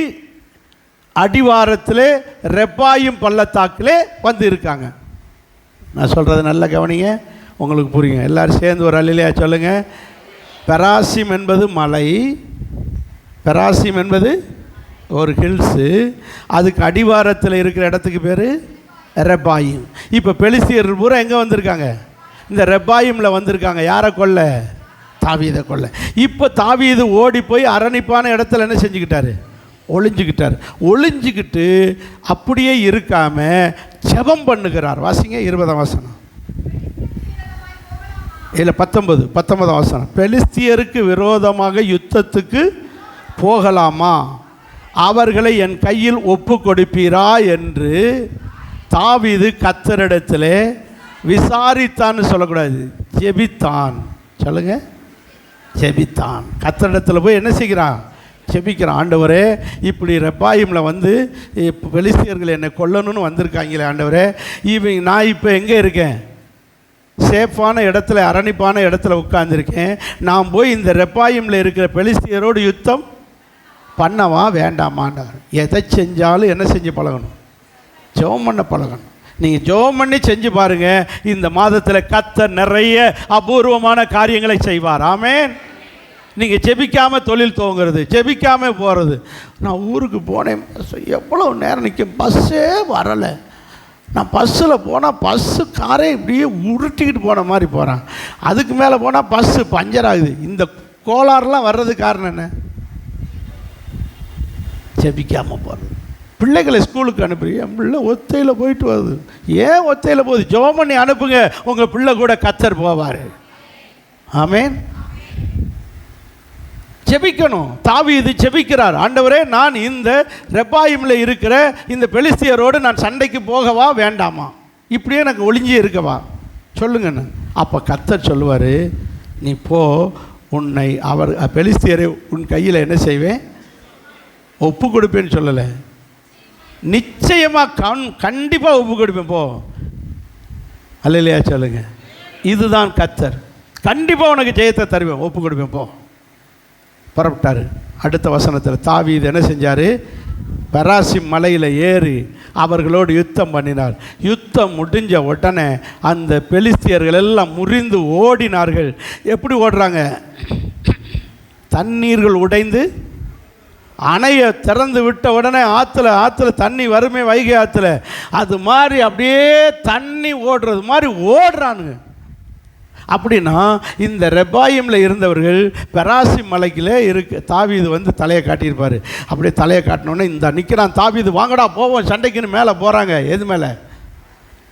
[SPEAKER 1] அடிவாரத்தில் ரெப்பாயும் பள்ளத்தாக்கிலே வந்து இருக்காங்க. நான் சொல்கிறது நல்ல கவனிங்க, உங்களுக்கு புரியுங்க. எல்லோரும் சேர்ந்து ஒரு அல்லையா சொல்லுங்கள். பெராசிம் என்பது மலை, பெராசிம் என்பது ஒரு ஹில்ஸு. அதுக்கு அடிவாரத்தில் இருக்கிற இடத்துக்கு பேர் ரெப்பாயும். இப்போ பெலிஸ்தியர்கள் பூரா எங்கே வந்திருக்காங்க? இந்த ரெப்பாயிமில் வந்திருக்காங்க. யாரை கொல்ல? தாவீதை கொல்ல. இப்போ தாவீது ஓடி போய் அரணிப்பான இடத்துல என்ன செஞ்சுக்கிட்டாரு? ஒளிஞ்சிக்கிட்டு அப்படியே இருக்காமல் ஜெபம் பண்ணுகிறார். வாசிங்க 20ஆம் வசனம். இல்லை 19ஆம் வசனம். பெலிஸ்தியருக்கு விரோதமாக யுத்தத்துக்கு போகலாமா? அவர்களை என் கையில் ஒப்பு கொடுப்பீரா என்று தாவீது கர்த்தரிடத்திலே விசாரித்தான்னு சொல்லக்கூடாது, ஜெபித்தான். சொல்லுங்க. ஜெபித்தான். கர்த்தரிடத்தில் போய் என்ன செய்கிறான்? ஜெபிக்கிறான். ஆண்டவரே, இப்படி ரெப்பாயிமில் வந்து பெலிஸ்தியர்கள் என்னை கொல்லணும்னு வந்திருக்காங்களே ஆண்டவரே, நான் இப்போ எங்கே இருக்கேன்? சேஃபான இடத்துல, அரணிப்பான இடத்துல உட்கார்ந்துருக்கேன். நான் போய் இந்த ரெப்பாயிமில் இருக்கிற பெலிஸ்தியரோடு யுத்தம் பண்ணவா வேண்டாமாண்டார். எதை செஞ்சாலும் என்ன செஞ்சு பழகணும்? ஜெபம் பண்ண பழகணும். நீங்கள் ஜெபம் பண்ணி செஞ்சு பாருங்கள், இந்த மாதத்தில் கர்த்தர் நிறைய அபூர்வமான காரியங்களை செய்வார். ஆமென். நீங்கள் ஜெபிக்காமல் தொழில் துவங்குறது, ஜெபிக்காமல் போகிறது. நான் ஊருக்கு போனேன், எவ்வளோ நேரம் நிற்கும், பஸ்ஸே வரலை. நான் பஸ்ஸில் போனால் பஸ்ஸு காரே இப்படியே உருட்டிக்கிட்டு போன மாதிரி போகிறேன். அதுக்கு மேலே போனால் பஸ்ஸு பஞ்சர் ஆகுது. இந்த கோளாறுலாம் வர்றதுக்கு காரணம் என்ன? ஜெபிக்காமல் போகிறது. பிள்ளைகளை ஸ்கூலுக்கு அனுப்புறீங்க, என் பிள்ளை ஒத்தையில் போயிட்டு வருது. ஏன் ஒத்தையில் போகுது? ஜெபம் பண்ணி அனுப்புங்க, உங்கள் பிள்ளை கூட கர்த்தர் போவார். ஆமென். ஜெபிக்கணும். தாவீது ஜெபிக்கிறார். ஆண்டவரே, நான் இந்த ரெப்பாயிமில் இருக்கிற இந்த பெலிஸ்தியரோடு நான் சண்டைக்கு போகவா வேண்டாமா? இப்படியே எனக்கு ஒளிஞ்சி இருக்கவா சொல்லுங்கண்ணு. அப்போ கர்த்தர் சொல்லுவார், நீ போ, உன்னை பெலிஸ்தியரை உன் கையில் என்ன செய்வேன்? ஒப்பு கொடுப்பேன்னு சொல்லலை, நிச்சயமாக கண்டிப்பாக ஒப்பு கொடுப்பேன். போ. அல்லேலூயா சொல்லுங்க. இதுதான் கர்த்தர். கண்டிப்பாக உனக்கு ஜெயத்தை தருவேன், ஒப்பு கொடுப்பேன், போ. புறப்பட்டார். அடுத்த வசனத்தில் தாவீது என்ன செஞ்சார்? பெராசிம் மலையில் ஏறி அவர்களோடு யுத்தம் பண்ணினார். யுத்தம் முடிஞ்ச உடனே அந்த பெலிஸ்தியர்கள் எல்லாம் முறிந்து ஓடினார்கள். எப்படி ஓடுறாங்க? தண்ணீர்கள் உடைந்து அணையை திறந்து விட்ட உடனே ஆற்றுல தண்ணி வருமே, வைகை ஆற்றுல, அது மாதிரி அப்படியே தண்ணி ஓடுறது மாதிரி ஓடுறானுங்க. அப்படின்னா இந்த ரெப்பாயிமில் இருந்தவர்கள் பெராசி மலைக்கில் தாவீது வந்து தலையை காட்டியிருப்பார். அப்படியே தலையை காட்டினோடனே இந்த நிற்கிறான் தாவீது, வாங்கடா போவோம் சண்டைக்குன்னு மேலே போகிறாங்க. எது மேலே?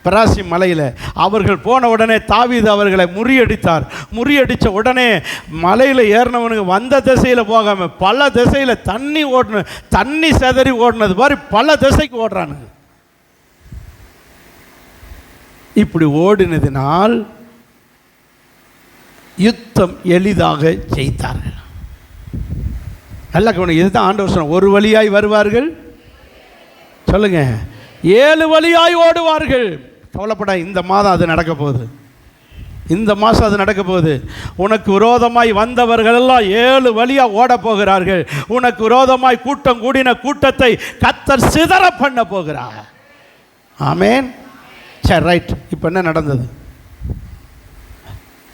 [SPEAKER 1] பெராசி மலையில். அவர்கள் போன உடனே தாவீது அவர்களை முறியடித்தார். முறியடித்த உடனே மலையில் ஏறினவனுக்கு வந்த திசையில் போகாமல் பல திசையில் தண்ணி செதறி ஓடினது மாதிரி பல திசைக்கு ஓடுறானுங்க. இப்படி ஓடினதினால் யுத்தம் எளிதாக ஜெயித்தார்கள். நல்ல கவனம். இதுதான் ஆண்டவர் சொன்னார், ஒரு வழியாய் வருவார்கள். சொல்லுங்க, 7 வழியாய் ஓடுவார்கள். கவலைப்பட, இந்த மாதம் அது நடக்க போகுது. இந்த மாதம் அது நடக்க போகுது. உனக்கு விரோதமாய் வந்தவர்கள் எல்லாம் 7 வழியாக ஓட போகிறார்கள். உனக்கு விரோதமாய் கூட்டம் கூடின கூட்டத்தை கர்த்தர் சிதற பண்ண போகிறார். ஆமென். சரி, ரைட். இப்போ என்ன நடந்தது?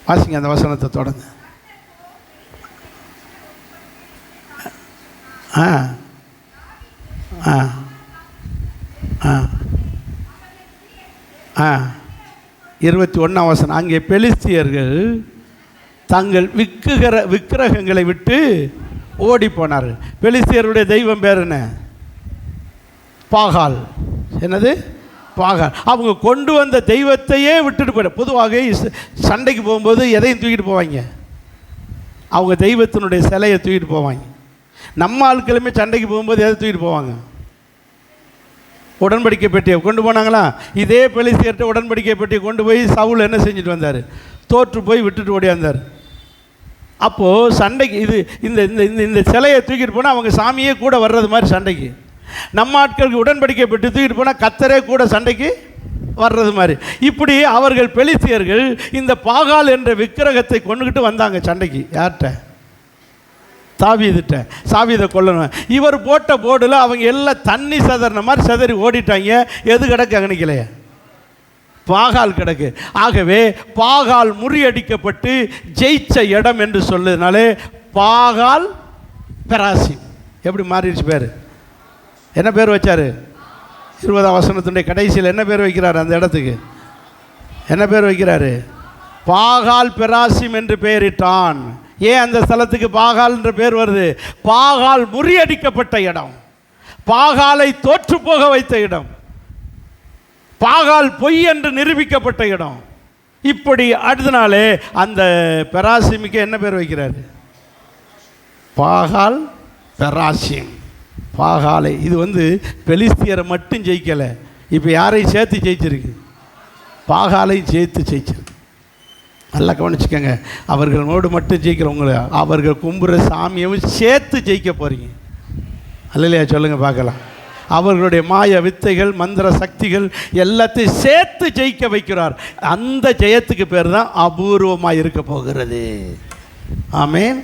[SPEAKER 1] வாசிங்க அந்த வசனத்தை தொடர்ந்து. ஆ ஆ ஆ ஆ 21ஆம் வசனம். அங்கே பெலிஸ்தியர்கள் தங்கள் விக்கிரகங்களை விட்டு ஓடி போனார்கள். பெலிஸ்தியருடைய தெய்வம் பேர் என்ன? பாகால். என்னது? பாகால். அவங்க கொண்டு வந்த தெய்வத்தையே விட்டுட்டு போயிட. பொதுவாக சண்டைக்கு போகும்போது எதையும் தூக்கிட்டு போவாங்க? அவங்க தெய்வத்தினுடைய சிலையை தூக்கிட்டு போவாங்க. நம்ம ஆட்களுமே சண்டைக்கு போகும்போது எதை தூக்கிட்டு போவாங்க? உடன்படிக்கை பெட்டியை கொண்டு போனாங்களா? இதே பெலிஸ்தியர்கிட்ட உடன்படிக்கை பெட்டியை கொண்டு போய் சவுல் என்ன செஞ்சுட்டு வந்தார்? தோற்று போய் விட்டுட்டு ஓடியாந்தார். அப்போது சண்டைக்கு இந்த இந்த சிலையை தூக்கிட்டு போனால் அவங்க சாமியே கூட வர்றது மாதிரி சண்டைக்கு. நம்ம ஆட்களுக்கு உடன்படிக்கை பெட்டி தூக்கிட்டு போனால் கர்த்தரே கூட சண்டைக்கு வர்றது மாதிரி. இப்படி அவர்கள் பெலிஸ்தியர்கள் இந்த பாகால் என்ற விக்கிரகத்தை கொண்டுக்கிட்டு வந்தாங்க சண்டைக்கு. யார்கிட்ட? தாவீதுட்ட. தாவீதை கொல்லணும். இவர் போட்ட போர்டில் அவங்க எல்லாம் தண்ணி சதறின மாதிரி சதறி ஓடிட்டாங்க. எது கிடக்கு? அங்கனிக்கலையே, பாகால் கிடக்கு. ஆகவே பாகால் முறியடிக்கப்பட்டு ஜெயிச்ச இடம் என்று சொல்லுனாலே பாகால் பெராசி. எப்படி மாறிடுச்சு பேர்? என்ன பேர் வச்சார்? 20ஆம் வசனத்துடைய கடைசியில் என்ன பேர் வைக்கிறார்? அந்த இடத்துக்கு என்ன பேர் வைக்கிறாரு? பாகால் பெராசிம் என்று பெயரிட்டான். ஏன் அந்த ஸ்தலத்துக்கு பாகால் என்ற பேர் வருது? பாகால் முறியடிக்கப்பட்ட இடம், பாகாலை தோற்று போக வைத்த இடம், பாகால் பொய் என்று நிரூபிக்கப்பட்ட இடம். இப்படி அடுத்தனாலே அந்த பெராசிமுக்கு என்ன பேர் வைக்கிறாரு? பாகால் பெராசிம். பாகாலை. இது வந்து பெலிஸ்தியரை மட்டும் ஜெயிக்கலை, இப்போ யாரையும் சேர்த்து ஜெயிச்சிருக்கு? பாகாலையும் சேர்த்து ஜெயிச்சிருக்கு. நல்லா கவனிச்சுக்கோங்க. அவர்களோடு மட்டும் ஜெயிக்கிறவங்கள அவர்கள் கும்புற சாமியவும் சேர்த்து ஜெயிக்க போகிறீங்க. அல்லையா சொல்லுங்கள் பார்க்கலாம். அவர்களுடைய மாய வித்தைகள், மந்திர சக்திகள் எல்லாத்தையும் சேர்த்து ஜெயிக்க வைக்கிறார். அந்த ஜெயத்துக்கு பேர் தான் அபூர்வமாக இருக்க போகிறது. ஆமென்.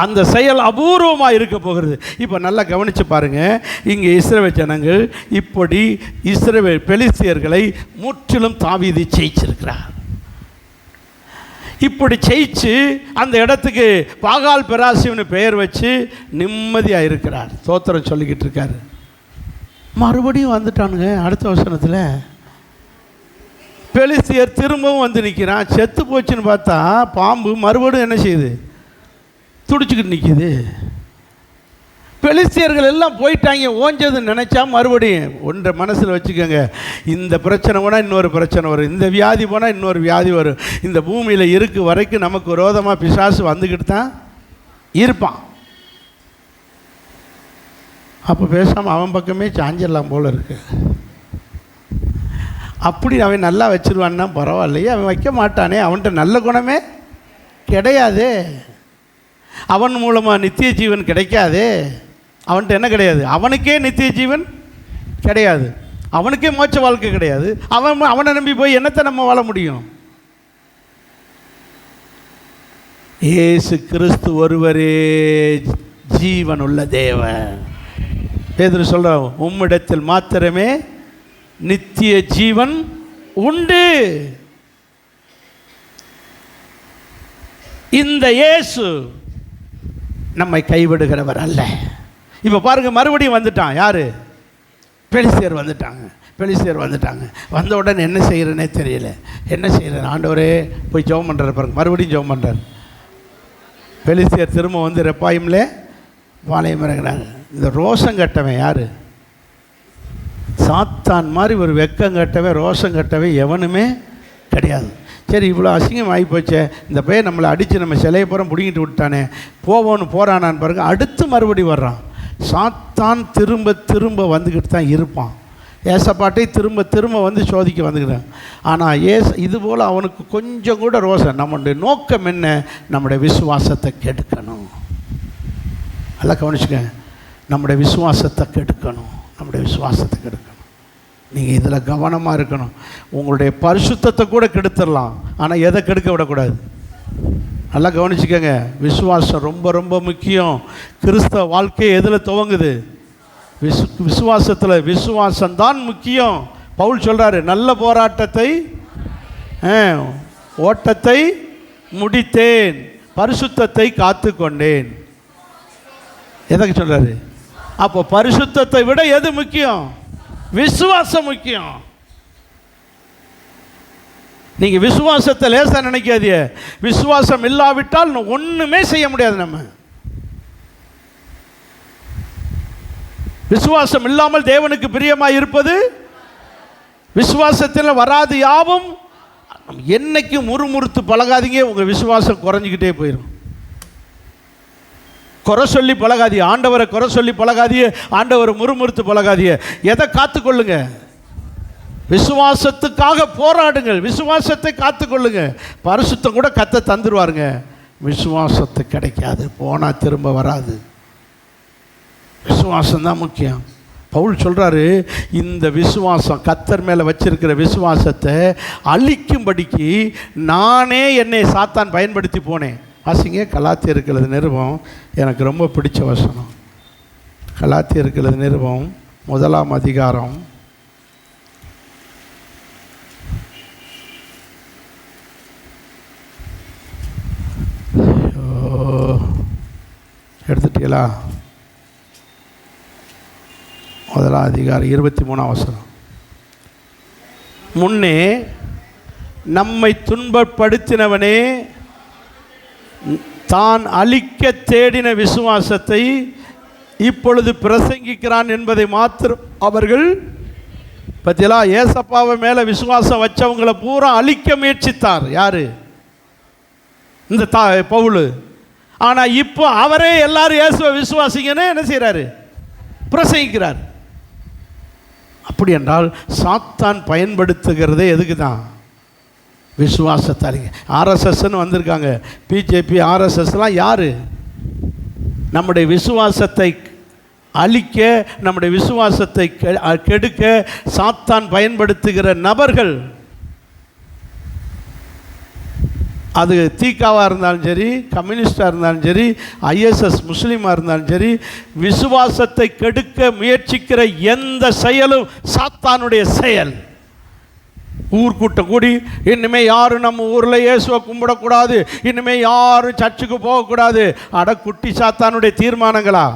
[SPEAKER 1] அந்த செயல் அபூர்வமாக இருக்க போகிறது. இப்போ நல்லா கவனித்து பாருங்கள். இங்கே இஸ்ரவேல் ஜனங்கள் இப்படி இஸ்ரவேல் பெலிஸ்தியர்களை முற்றிலும் தாவீது ஜெயிச்சிருக்கிறார். இப்படி ஜெயிச்சு அந்த இடத்துக்கு பாகால் பெராசிம்னு பெயர் வச்சு நிம்மதியாக இருக்கிறார். ஸ்தோத்திரம் சொல்லிக்கிட்டு இருக்காரு. மறுபடியும் வந்துட்டானுங்க. அடுத்த வசனத்தில் பெலிஸ்தியர் திரும்பவும் வந்து நிற்கிறான். செத்து போச்சுன்னு பார்த்தா பாம்பு மறுபடியும் என்ன செய்யுது? துடிச்சுக்கிட்டு நிற்கிது. பெலிஸ்தியர்கள் எல்லாம் போயிட்டாங்க, ஓஞ்சதுன்னு நினச்சா மறுபடியும் ஒன்றை மனசில் வச்சுக்கோங்க. இந்த பிரச்சனை போனால் இன்னொரு பிரச்சனை வரும், இந்த வியாதி போனால் இன்னொரு வியாதி வரும். இந்த பூமியில் இருக்க வரைக்கும் நமக்கு விரோதமாக பிசாசு வந்துக்கிட்டு தான் இருப்பான். அப்போ பேசாமல் அவன் பக்கமே சாஞ்சிடலாம் போல் இருக்கு. அப்படி அவன் நல்லா வச்சிருவான்னா பரவாயில்லையே, அவன் வைக்க மாட்டானே, அவன்கிட்ட நல்ல குணமே கிடையாது, அவன் மூலமாக நித்திய ஜீவன் கிடைக்காதே. அவன்கிட்ட என்ன கிடையாது? அவனுக்கே நித்திய ஜீவன் கிடையாது, அவனுக்கே மோட்ச வாழ்க்கை கிடையாது. அவனை நம்பி போய் என்னத்தை நம்ம வாழ முடியும்? இயேசு கிறிஸ்து ஒருவரே ஜீவன் உள்ள தேவன். பேதுரு சொல்றான், உம்மிடத்தில் மாத்திரமே நித்திய ஜீவன் உண்டு. இந்த இயேசு நம்மை கைவிடுகிறவர் அல்ல. இப்போ பாருங்க, மறுபடியும் வந்துட்டான். யாரு? பெலிஸ்தியர் வந்துட்டாங்க. பெலிஸ்தியர் வந்துட்டாங்க. வந்த உடனே என்ன செய்கிறேன்னே தெரியல. என்ன செய்கிறேன்? ஆண்டவரே போய் ஜெபம் பண்ணுறாரு பாருங்க. மறுபடியும் ஜெபம் பண்ணுறாரு. பெலிஸ்தியர் திரும்ப வந்து ரெப்பாயிம்லே பாளையம் இறங்குறாங்க. இந்த ரோஷம் கட்டவன் யார்? சாத்தான் மாதிரி ஒரு வெக்கம் கட்டவன், ரோஷம் கட்டவன் எவனுமே கிடையாது. சரி, இவ்வளோ அசிங்கம் ஆகி போச்சே, இந்த பையன் நம்மளை அடித்து நம்ம சிலையை புறம் பிடிங்கிட்டு விட்டானே, போவோன்னு போகிறானான்னு பாருங்க. அடுத்து மறுபடி வர்றான். சாத்தான் திரும்ப திரும்ப வந்துக்கிட்டு தான் இருப்பான். ஏசப்பாட்டை திரும்ப திரும்ப வந்து சோதிக்க வந்துக்கிறான். ஆனால் இதுபோல் அவனுக்கு கொஞ்சம் கூட ரோசம். நம்மளுடைய நோக்கம் என்ன? நம்முடைய விசுவாசத்தை கெடுக்கணும். நல்லா கவனிச்சுக்க, நம்முடைய விசுவாசத்தை கெடுக்கணும். நம்முடைய விசுவாசத்தை கெடுக்கணும். நீங்கள் இதில் கவனமாக இருக்கணும். உங்களுடைய பரிசுத்தத்தை கூட கெடுத்துடலாம், ஆனால் எதை கெடுக்க விடக்கூடாது. நல்லா கவனிச்சுக்கோங்க. விசுவாசம் ரொம்ப ரொம்ப முக்கியம். கிறிஸ்தவ வாழ்க்கை எதில் துவங்குது? விசுவாசத்தில். விசுவாசம்தான் முக்கியம். பவுல் சொல்கிறாரு, நல்ல போராட்டத்தை ஓட்டத்தை முடித்தேன், பரிசுத்தத்தை காத்து கொண்டேன். எதற்கு சொல்கிறாரு? அப்போ பரிசுத்தத்தை விட எது முக்கியம்? விசுவாசம் முக்கியம். நீங்கள் விசுவாசத்தை லேசாக நினைக்காதீங்க. விசுவாசம் இல்லாவிட்டால் ஒன்றுமே செய்ய முடியாது. நம்ம விசுவாசம் இல்லாமல் தேவனுக்கு பிரியமாக இருப்பது விசுவாசத்தில் வராது யாவும். என்னைக்கும் முறுமுறுத்து பழகாதீங்க, உங்கள் விசுவாசம் குறைஞ்சிக்கிட்டே போயிடும். குறை சொல்லி பழகாதிய, ஆண்டவரை குறை சொல்லி பழகாதிய, ஆண்டவரை முறுமுறுத்து பழகாதிய. எதை காத்துக்கொள்ளுங்க? விசுவாசத்துக்காக போராடுங்கள். விசுவாசத்தை காத்துக்கொள்ளுங்க. பரிசுத்தம் கூட கத்த தந்துருவாருங்க. விசுவாசத்து கிடைக்காது, போனால் திரும்ப வராது. விசுவாசம்தான் முக்கியம். பவுல் சொல்கிறாரு, இந்த விசுவாசம், கத்தர் மேலே வச்சிருக்கிற விசுவாசத்தை அழிக்கும்படிக்கு நானே என்னை சாத்தான் பயன்படுத்தி போனேன். வாசிங்க, கலாத்தியர்களது நிருபம் எனக்கு ரொம்ப பிடிச்ச வசனம். கலாத்தியர்களது நிருபம் 1ஆம் அதிகாரம் 1ஆம் அதிகாரம் 23ஆம் வசனம். முன்னே நம்மை துன்பப்படுத்தினவனே தான் அழிக்க தேடின விசுவாசத்தை இப்பொழுது பிரசங்கிக்கிறான் என்பதை மாத்திரம் அவர்கள் பத்தியலா. ஏசப்பாவை மேலே விசுவாசம் வச்சவங்களை பூரா அழிக்க முயற்சித்தார். யாரு? இந்த பவுல். ஆனால் இப்போ அவரே எல்லாரும் இயேசுவை விசுவாசிங்கன்னு என்ன செய்கிறாரு? பிரசங்கிக்கிறார். அப்படி என்றால் சாத்தான் பயன்படுத்துகிறதே எதுக்கு தான்? விசுவாசத்தாலே. ஆர்எஸ்எஸ்ன்னு வந்திருக்காங்க, பிஜேபி, ஆர்எஸ்எஸ்லாம் யார்? நம்முடைய விசுவாசத்தை அழிக்க, நம்முடைய விசுவாசத்தை கெடுக்க சாத்தான் பயன்படுத்துகிற நபர்கள். அது தீகாவாக இருந்தாலும் சரி, கம்யூனிஸ்டாக இருந்தாலும் சரி, ஐஎஸ்எஸ் முஸ்லீமாக இருந்தாலும் சரி, விசுவாசத்தை கெடுக்க முயற்சிக்கிற எந்த செயலும் சாத்தானுடைய செயல். ஊர் கூட்டம் கூடி இனிமேல் யாரும் நம்ம ஊரில் இயேசுவை கும்பிடக்கூடாது, இனிமேல் யாரும் சர்ச்சுக்கு போகக்கூடாது. அட குட்டி சாத்தானுடைய தீர்மானங்களா?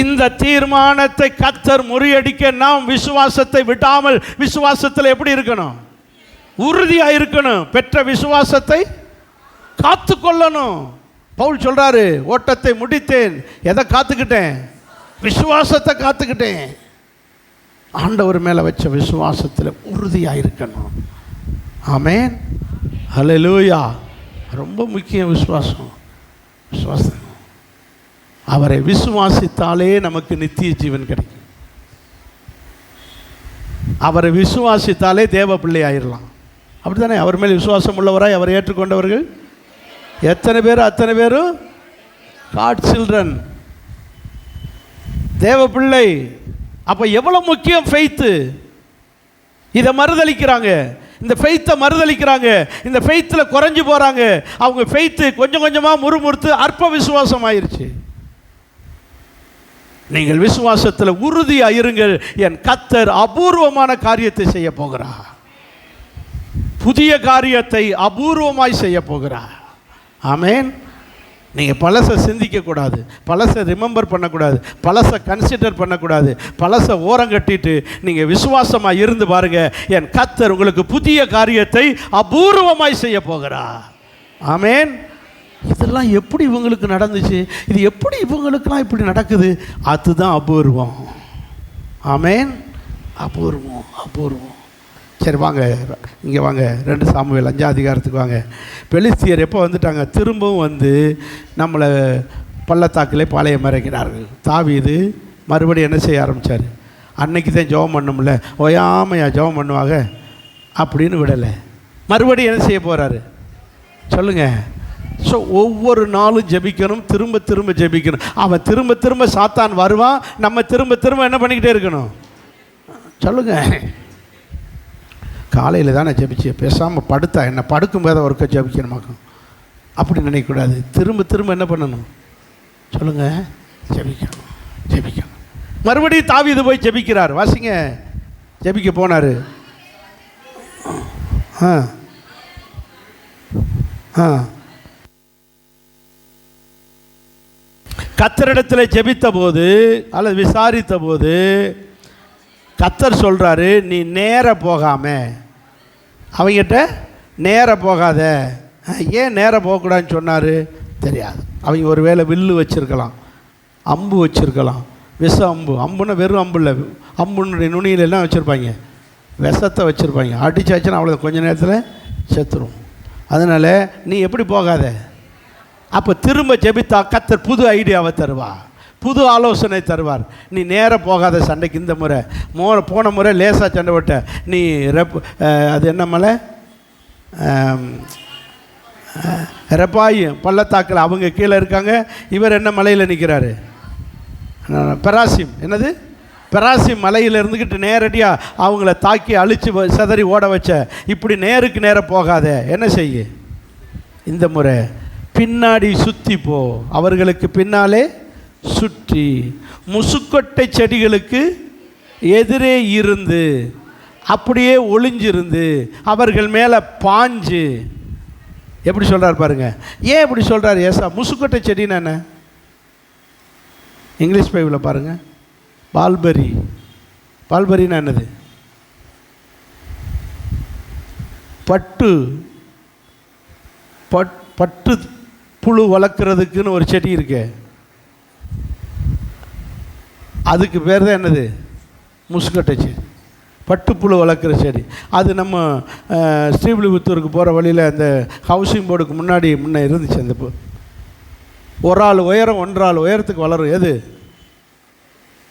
[SPEAKER 1] இந்த தீர்மானத்தை கர்த்தர் முறியடிக்க நாம் விசுவாசத்தை விடாமல் விசுவாசத்தில் எப்படி இருக்கணும்? உறுதியாக இருக்கணும். பெற்ற விசுவாசத்தை காத்து கொள்ளணும். பவுல் சொல்றாரு, ஓட்டத்தை முடித்தேன். எதை காத்துக்கிட்டேன்? விசுவாசத்தை காத்துக்கிட்டேன். ஆண்டவர் மேலே வச்ச விசுவாசத்தில் உறுதியாக இருக்கணும். ஆமென், ஹல்லேலூயா. ரொம்ப முக்கியம் விசுவாசம். விசுவாசம், அவரை விசுவாசித்தாலே நமக்கு நித்திய ஜீவன் கிடைக்கும். அவரை விசுவாசித்தாலே தேவ பிள்ளை ஆயிடலாம். அப்படி தானே? அவர் மேல் விசுவாசம் உள்ளவராய் அவரை ஏற்றுக்கொண்டவர்கள் எத்தனை பேர்? அத்தனை பேரும் காட் சில்ட்ரன், தேவ பிள்ளை. அப்போ எவ்வளோ முக்கியம் ஃபெய்த்து. இதை மறுதளிக்கிறாங்க, இந்த ஃபெய்த்தை மறுதளிக்கிறாங்க, இந்த ஃபெய்த்தில் குறைஞ்சி போகிறாங்க. அவங்க ஃபெய்த்து கொஞ்சம் கொஞ்சமாக முறுமுறுத்து அற்ப விசுவாசம் ஆயிடுச்சு. நீங்கள் விசுவாசத்தில் உறுதியாக இருங்கள். என் கர்த்தர் அபூர்வமான காரியத்தை செய்ய போகிறார். புதிய காரியத்தை அபூர்வமாய் செய்ய போகிறார். ஆமென். நீங்கள் பழசை சிந்திக்கக்கூடாது, பழசை ரிமெம்பர் பண்ணக்கூடாது, பழசை கன்சிடர் பண்ணக்கூடாது. பழசை ஓரங்கட்டிட்டு நீங்கள் விசுவாசமாக இருந்து பாருங்கள். என் கர்த்தர் உங்களுக்கு புதிய காரியத்தை அபூர்வமாய் செய்ய போகிறார். ஆமென். இதெல்லாம் எப்படி இவங்களுக்கு நடந்துச்சு? இது எப்படி இவங்களுக்கெல்லாம் இப்படி நடக்குது? அதுதான் அபூர்வம். ஆமென். அபூர்வம், அபூர்வம். சரி வாங்க, இங்கே வாங்க, 2 சாமுவேல் 5 அதிகாரத்துக்கு வாங்க. பெலிஸ்தியர் எப்போ வந்துட்டாங்க? திரும்பவும் வந்து நம்மளை பள்ளத்தாக்கிலே பாளையம் இறங்கினார்கள். தாவீது மறுபடியும் என்ன செய்ய ஆரம்பித்தார்? அன்னைக்கு தான் ஜெபம் பண்ணும்ல, ஓயாமையா ஜெபம் பண்ணுவாங்க அப்படின்னு விடலை. மறுபடியும் என்ன செய்ய போகிறாரு சொல்லுங்கள்? ஸோ ஒவ்வொரு நாளும் ஜெபிக்கணும், திரும்ப திரும்ப ஜெபிக்கணும். அவன் திரும்ப திரும்ப சாத்தான் வருவான், நம்ம திரும்ப திரும்ப என்ன பண்ணிக்கிட்டே இருக்கணும் சொல்லுங்கள்? காலையில் தானே ஜெபிச்சு பேசாமல் படுத்தா என்ன, படுக்கும்போது ஒருக்க ஜெபிக்கணுமாக்கும் அப்படி நினைக்கக்கூடாது. திரும்ப திரும்ப என்ன பண்ணணும் சொல்லுங்கள்? ஜெபிக்கணும், ஜெபிக்கணும். மறுபடியும் தாவீது போய் ஜெபிக்கிறார். வாசிங்க, ஜெபிக்க போனார். கர்த்தரிடத்தில் ஜெபித்த போது அல்லது விசாரித்த போது கர்த்தர் சொல்கிறாரு, நீ நேர போகாம, அவங்ககிட்ட நேர போகாத. ஏன் நேர போகக்கூடாதுன்னு சொன்னார் தெரியாது. அவங்க ஒரு வேளை வில்லு வச்சுருக்கலாம், அம்பு வச்சுருக்கலாம், விஷ அம்பு. அம்புன்னா வெறும் அம்பு இல்லை, அம்புனுடைய நுனியிலெல்லாம் வச்சுருப்பாங்க, விஷத்தை வச்சுருப்பாங்க. அடிச்சாச்சுன்னா அவ்வளோ கொஞ்ச நேரத்தில் செத்துரும். அதனால் நீ எப்படி போகாத. அப்போ திரும்ப ஜெபித்தா கர்த்தர் புது ஐடியாவை தருவார், புது ஆலோசனை தருவார். நீ நேராக போகாத சண்டைக்கு. இந்த முறை போன முறை லேசாக சண்டை போட்ட நீ அது என்ன மலை, ரெப்பாய் பள்ளத்தாக்கில் அவங்க கீழே இருக்காங்க, இவர் என்ன மலையில் நிற்கிறாரு? பெராசிம். என்னது? பெராசிம் மலையில் இருந்துக்கிட்டு நேரடியாக அவங்கள தாக்கி அழித்து சதறி ஓட வச்ச. இப்படி நேருக்கு நேராக போகாத. என்ன செய்ய? இந்த முறை பின்னாடி சுற்றி போ. அவர்களுக்கு பின்னாலே சுற்றி முசுக்கொட்டை செடிகளுக்கு எதிரே இருந்து அப்படியே ஒளிஞ்சிருந்து அவர்கள் மேலே பாஞ்சு. எப்படி சொல்கிறார் பாருங்க. ஏன் எப்படி சொல்கிறார் ஏசா? முசுக்கொட்டை செடின்னு என்ன? இங்கிலீஷ் பைபிளில் பாருங்கள், பால்பரி. பால்பரின்னா என்னது? பட்டு பட்டு புழு வளர்க்குறதுக்குன்னு ஒரு செடி இருக்கு, அதுக்கு பேர் தான் என்னது? முசுக்கட்டை செடி, பட்டுப்புழு வளர்க்குற செடி. அது நம்ம ஸ்ரீவில்லிபுத்தூருக்கு போகிற வழியில் அந்த ஹவுசிங் போர்டுக்கு முன்னே இருந்துச்சு. அந்த ஒரு ஆள் உயரம் 1 ஆள் உயரத்துக்கு வளரும். எது?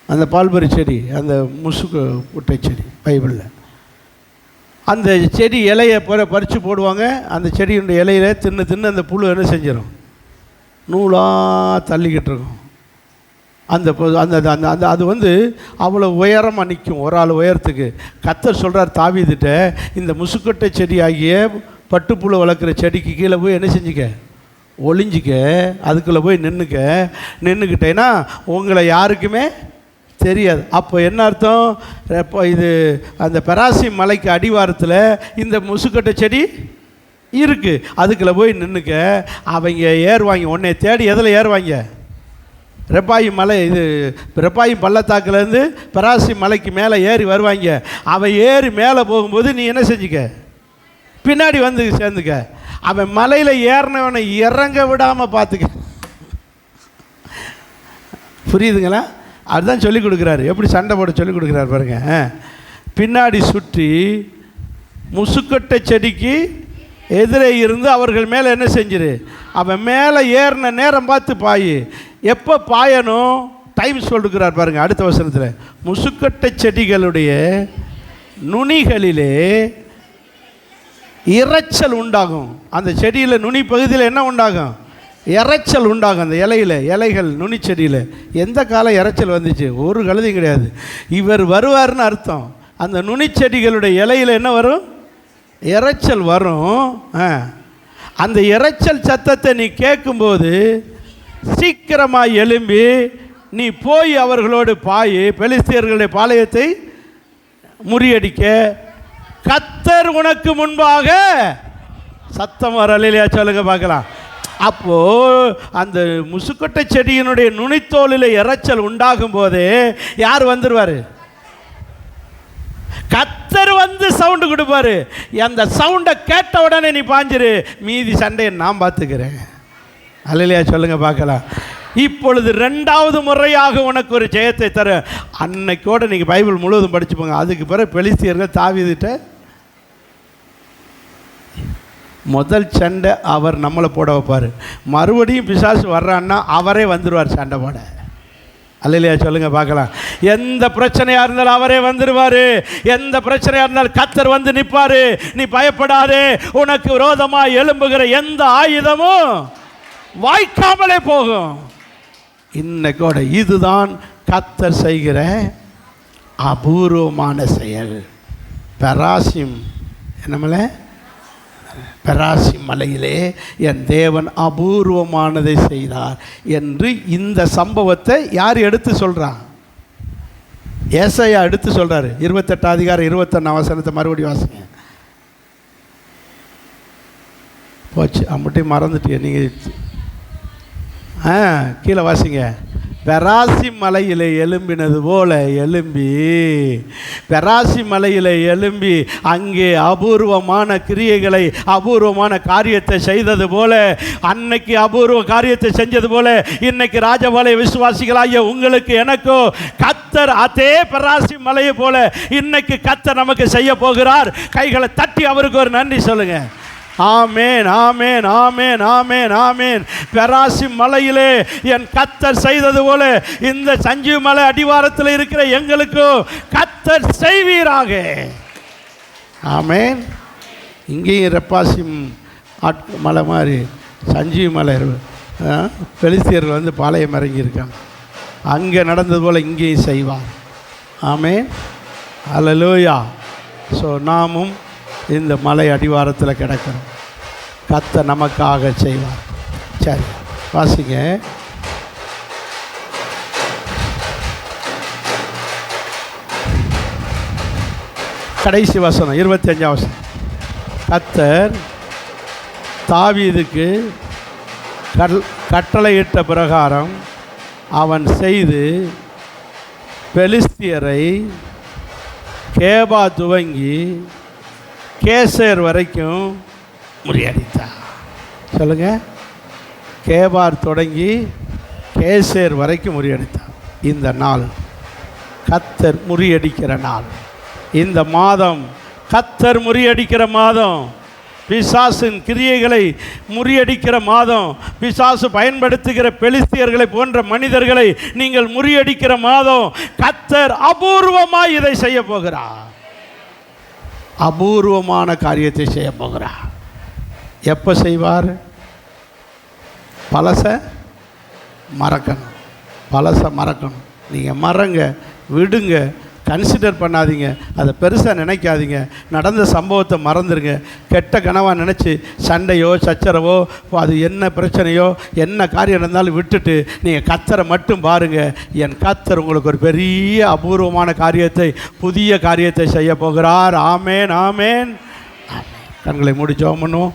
[SPEAKER 1] அந்த பால்பரி செடி, அந்த முசுக்கட்டை செடி பைபிளில். அந்த செடி இலையை பறித்து போடுவாங்க. அந்த செடியுடைய இலையில தின்னு தின்னு அந்த புழு என்ன செஞ்சிடும், நூலாக தள்ளிக்கிட்டு இருக்கும். அந்த அந்த அந்த அது அவ்வளோ உயரமாக நிற்கும், ஒரு ஆள் உயரத்துக்கு. கர்த்தர் சொல்கிறார் தாவீதுட்ட, இந்த முசுக்கட்டை செடி ஆகிய பட்டுப்புழு வளர்க்குற செடிக்கு கீழே போய் என்ன செஞ்சுக்க, ஒளிஞ்சிக்க, அதுக்குள்ளே போய் நின்றுக்கிட்டேன்னா உங்களை யாருக்குமே தெரியாது. அப்போ என்ன அர்த்தம், இப்போ இது அந்த பெராசி மலைக்கு அடிவாரத்தில் இந்த முசுக்கட்டை செடி இருக்குது, அதுக்குள்ளே போய் நின்றுக்க. அவங்க ஏறுவாங்க, உன்னை தேடி எதில் ஏறுவாங்க, ரெப்பாயி மலை, இது ரெப்பாயி பள்ளத்தாக்குலேருந்து பெராசி மலைக்கு மேலே ஏறி வருவாங்க. அவன் ஏறி மேலே போகும்போது நீ என்ன செஞ்சுக்க, பின்னாடி வந்து சேர்ந்துக்க. அவன் மலையில் ஏறினவனை இறங்க விடாமல் பார்த்துக்க. புரியுதுங்களா? அதுதான் சொல்லிக் கொடுக்குறாரு, எப்படி சண்டை போட சொல்லிக் கொடுக்குறாரு பாருங்க. பின்னாடி சுற்றி முசுக்கட்டை செடிக்கு எதிரே இருந்து அவர்கள் மேலே என்ன செஞ்சிரு, அவன் மேலே ஏறின நேரம் பார்த்து பாய். எப்போ பாயணும் டைம் சொல்லிருக்கிறார் பாருங்க அடுத்த வசனத்தில். முசுக்கட்டை செடிகளுடைய நுனிகளிலே இரைச்சல் உண்டாகும். அந்த செடியில் நுனி பகுதியில் என்ன உண்டாகும், இரைச்சல் உண்டாகும். அந்த இலைகள் நுனி செடியில் எந்த காலம் இரைச்சல் வந்துச்சு, ஒரு கழுதையும் கிடையாது. இவர் வருவார்னு அர்த்தம். அந்த நுனி செடிகளுடைய இலையில் என்ன வரும், இரைச்சல் வரும். அந்த இரைச்சல் சத்தத்தை நீ கேட்கும்போது சீக்கிரமாக எழும்பி நீ போய் அவர்களோடு பாய், பெலிஸ்தியர்களுடைய பாளையத்தை முறியடிக்க கர்த்தர் உனக்கு முன்பாக சத்தம் வரலையா சொல்லுங்க பார்க்கலாம். அப்போது அந்த முசுக்கட்டை செடியினுடைய நுனித்தோலில் இரைச்சல் உண்டாகும் போதே யார் வந்துடுவார், கர்த்தர் வந்து சவுண்டு கொடுப்பாரு. அந்த சவுண்டை கேட்ட உடனே நீ பாஞ்சிரு, மீதி சண்டையை நான் பார்த்துக்கிறேன். அல்லையா சொல்லுங்க பார்க்கலாம். இப்பொழுது 2வது முறையாக உனக்கு ஒரு ஜெயத்தை தர. அன்னைக்கோடு நீங்கள் பைபிள் முழுவதும் படிச்சுப்போங்க. அதுக்கு பிறகு பெலிஸ்தியர்கள் தாவீதுட்ட முதல் சண்டை அவர் நம்மளை போட வைப்பார். மறுபடியும் பிசாசு வர்றான்னா அவரே வந்துடுவார் சண்டை போட. அல்லையா சொல்லுங்க பார்க்கலாம். எந்த பிரச்சனையாக இருந்தாலும் அவரே வந்துடுவார். எந்த பிரச்சனையாக இருந்தாலும் கர்த்தர் வந்து நிற்பார். நீ பயப்படாதே, உனக்கு விரோதமாக எழும்புகிற எந்த ஆயுதமும் வாய்க்காமலே போகும். இன்னைக்கோட இதுதான் கர்த்தர் செய்கிற அபூர்வமான செயல். பெராசிம் என்னமல பெராசி மலையிலே என் தேவன் அபூர்வமானதை செய்தார் என்று இந்த சம்பவத்தை யார் எடுத்து சொல்கிறான், ஏசாயா எடுத்து சொல்கிறாரு. 28 அதிகாரம் 21 வசனத்தை மறுபடியும் வாசிங்க. போச்சு, அம்மட்டையும் மறந்துட்டிய நீங்கள். கீழே வாசிங்க. பெராசி மலையில் எழும்பினது போல எழும்பி, பெராசி மலையில் எழும்பி அங்கே அபூர்வமான கிரியைகளை, அபூர்வமான காரியத்தை செய்தது போல, அன்னைக்கு அபூர்வ காரியத்தை செஞ்சது போல இன்னைக்கு ராஜபாளைய விசுவாசிகளாகிய உங்களுக்கு எனக்கோ கர்த்தர் அதே பெராசி மலையை போல இன்னைக்கு கர்த்தர் நமக்கு செய்ய போகிறார். கைகளை தட்டி அவருக்கு ஒரு நன்றி சொல்லுங்க. ஆமேன், ஆமேன், ஆமேன், ஆமேன், ஆமேன். பெராசி மலையிலே என் கர்த்தர் செய்தது போல இந்த சஞ்சீவ மலை அடிவாரத்தில் இருக்கிற எங்களுக்கும் கர்த்தர் செய்வீராக. ஆமேன். இங்கேயும் ரெப்பாசி மலை மாதிரி சஞ்சீவ மலை பெலிஸ்தியர்கள் வந்து பாளையம் இறங்கியிருக்காங்க. அங்கே நடந்தது போல் இங்கேயும் செய்வார். ஆமேன். அல்லேலூயா. ஸோ நாமும் இந்த மலை அடிவாரத்தில் கிடக்கிறோம். கர்த்தர் நமக்காக செய்வார். சரி வாசிங்க. கடைசி வசனம் 25 வசனம். கர்த்தர் தாவீதுக்கு கட்டளையிட்ட பிரகாரம் அவன் செய்து பெலிஸ்தியரை கேபா துவங்கி கேசர் வரைக்கும் முறியடித்தார். சொல்லுங்க. கேபார் தொடங்கி கேசர் வரைக்கும் முறியடித்தார். இந்த நாள் கர்த்தர் முறியடிக்கிற நாள். இந்த மாதம் கர்த்தர் முறியடிக்கிற மாதம். பிசாசின் கிரியைகளை முறியடிக்கிற மாதம். பிசாசு பயன்படுத்துகிற பெலிஸ்தியர்களை போன்ற மனிதர்களை நீங்கள் முறியடிக்கிற மாதம். கர்த்தர் அபூர்வமாய் இதை செய்ய போகிறார். அபூர்வமான காரியத்தை செய்ய போகிறார். எப்போ செய்வார்? பழச மறக்கணும், பழச மறக்கணும். நீங்கள் மறங்க, விடுங்க, கன்சிடர் பண்ணாதீங்க, அதை பெருசாக நினைக்காதீங்க. நடந்த சம்பவத்தை மறந்துடுங்க. கெட்ட கனவாக நினச்சி சண்டையோ சச்சரவோ அது என்ன பிரச்சனையோ என்ன காரியம் இருந்தாலும் விட்டுட்டு நீங்கள் கர்த்தரை மட்டும் பாருங்கள். என் கர்த்தர் உங்களுக்கு ஒரு பெரிய அபூர்வமான காரியத்தை, புதிய காரியத்தை செய்ய போகிறார். ஆமேன், ஆமேன். கண்களை மூடி ஜெபம் பண்ணுவோம்.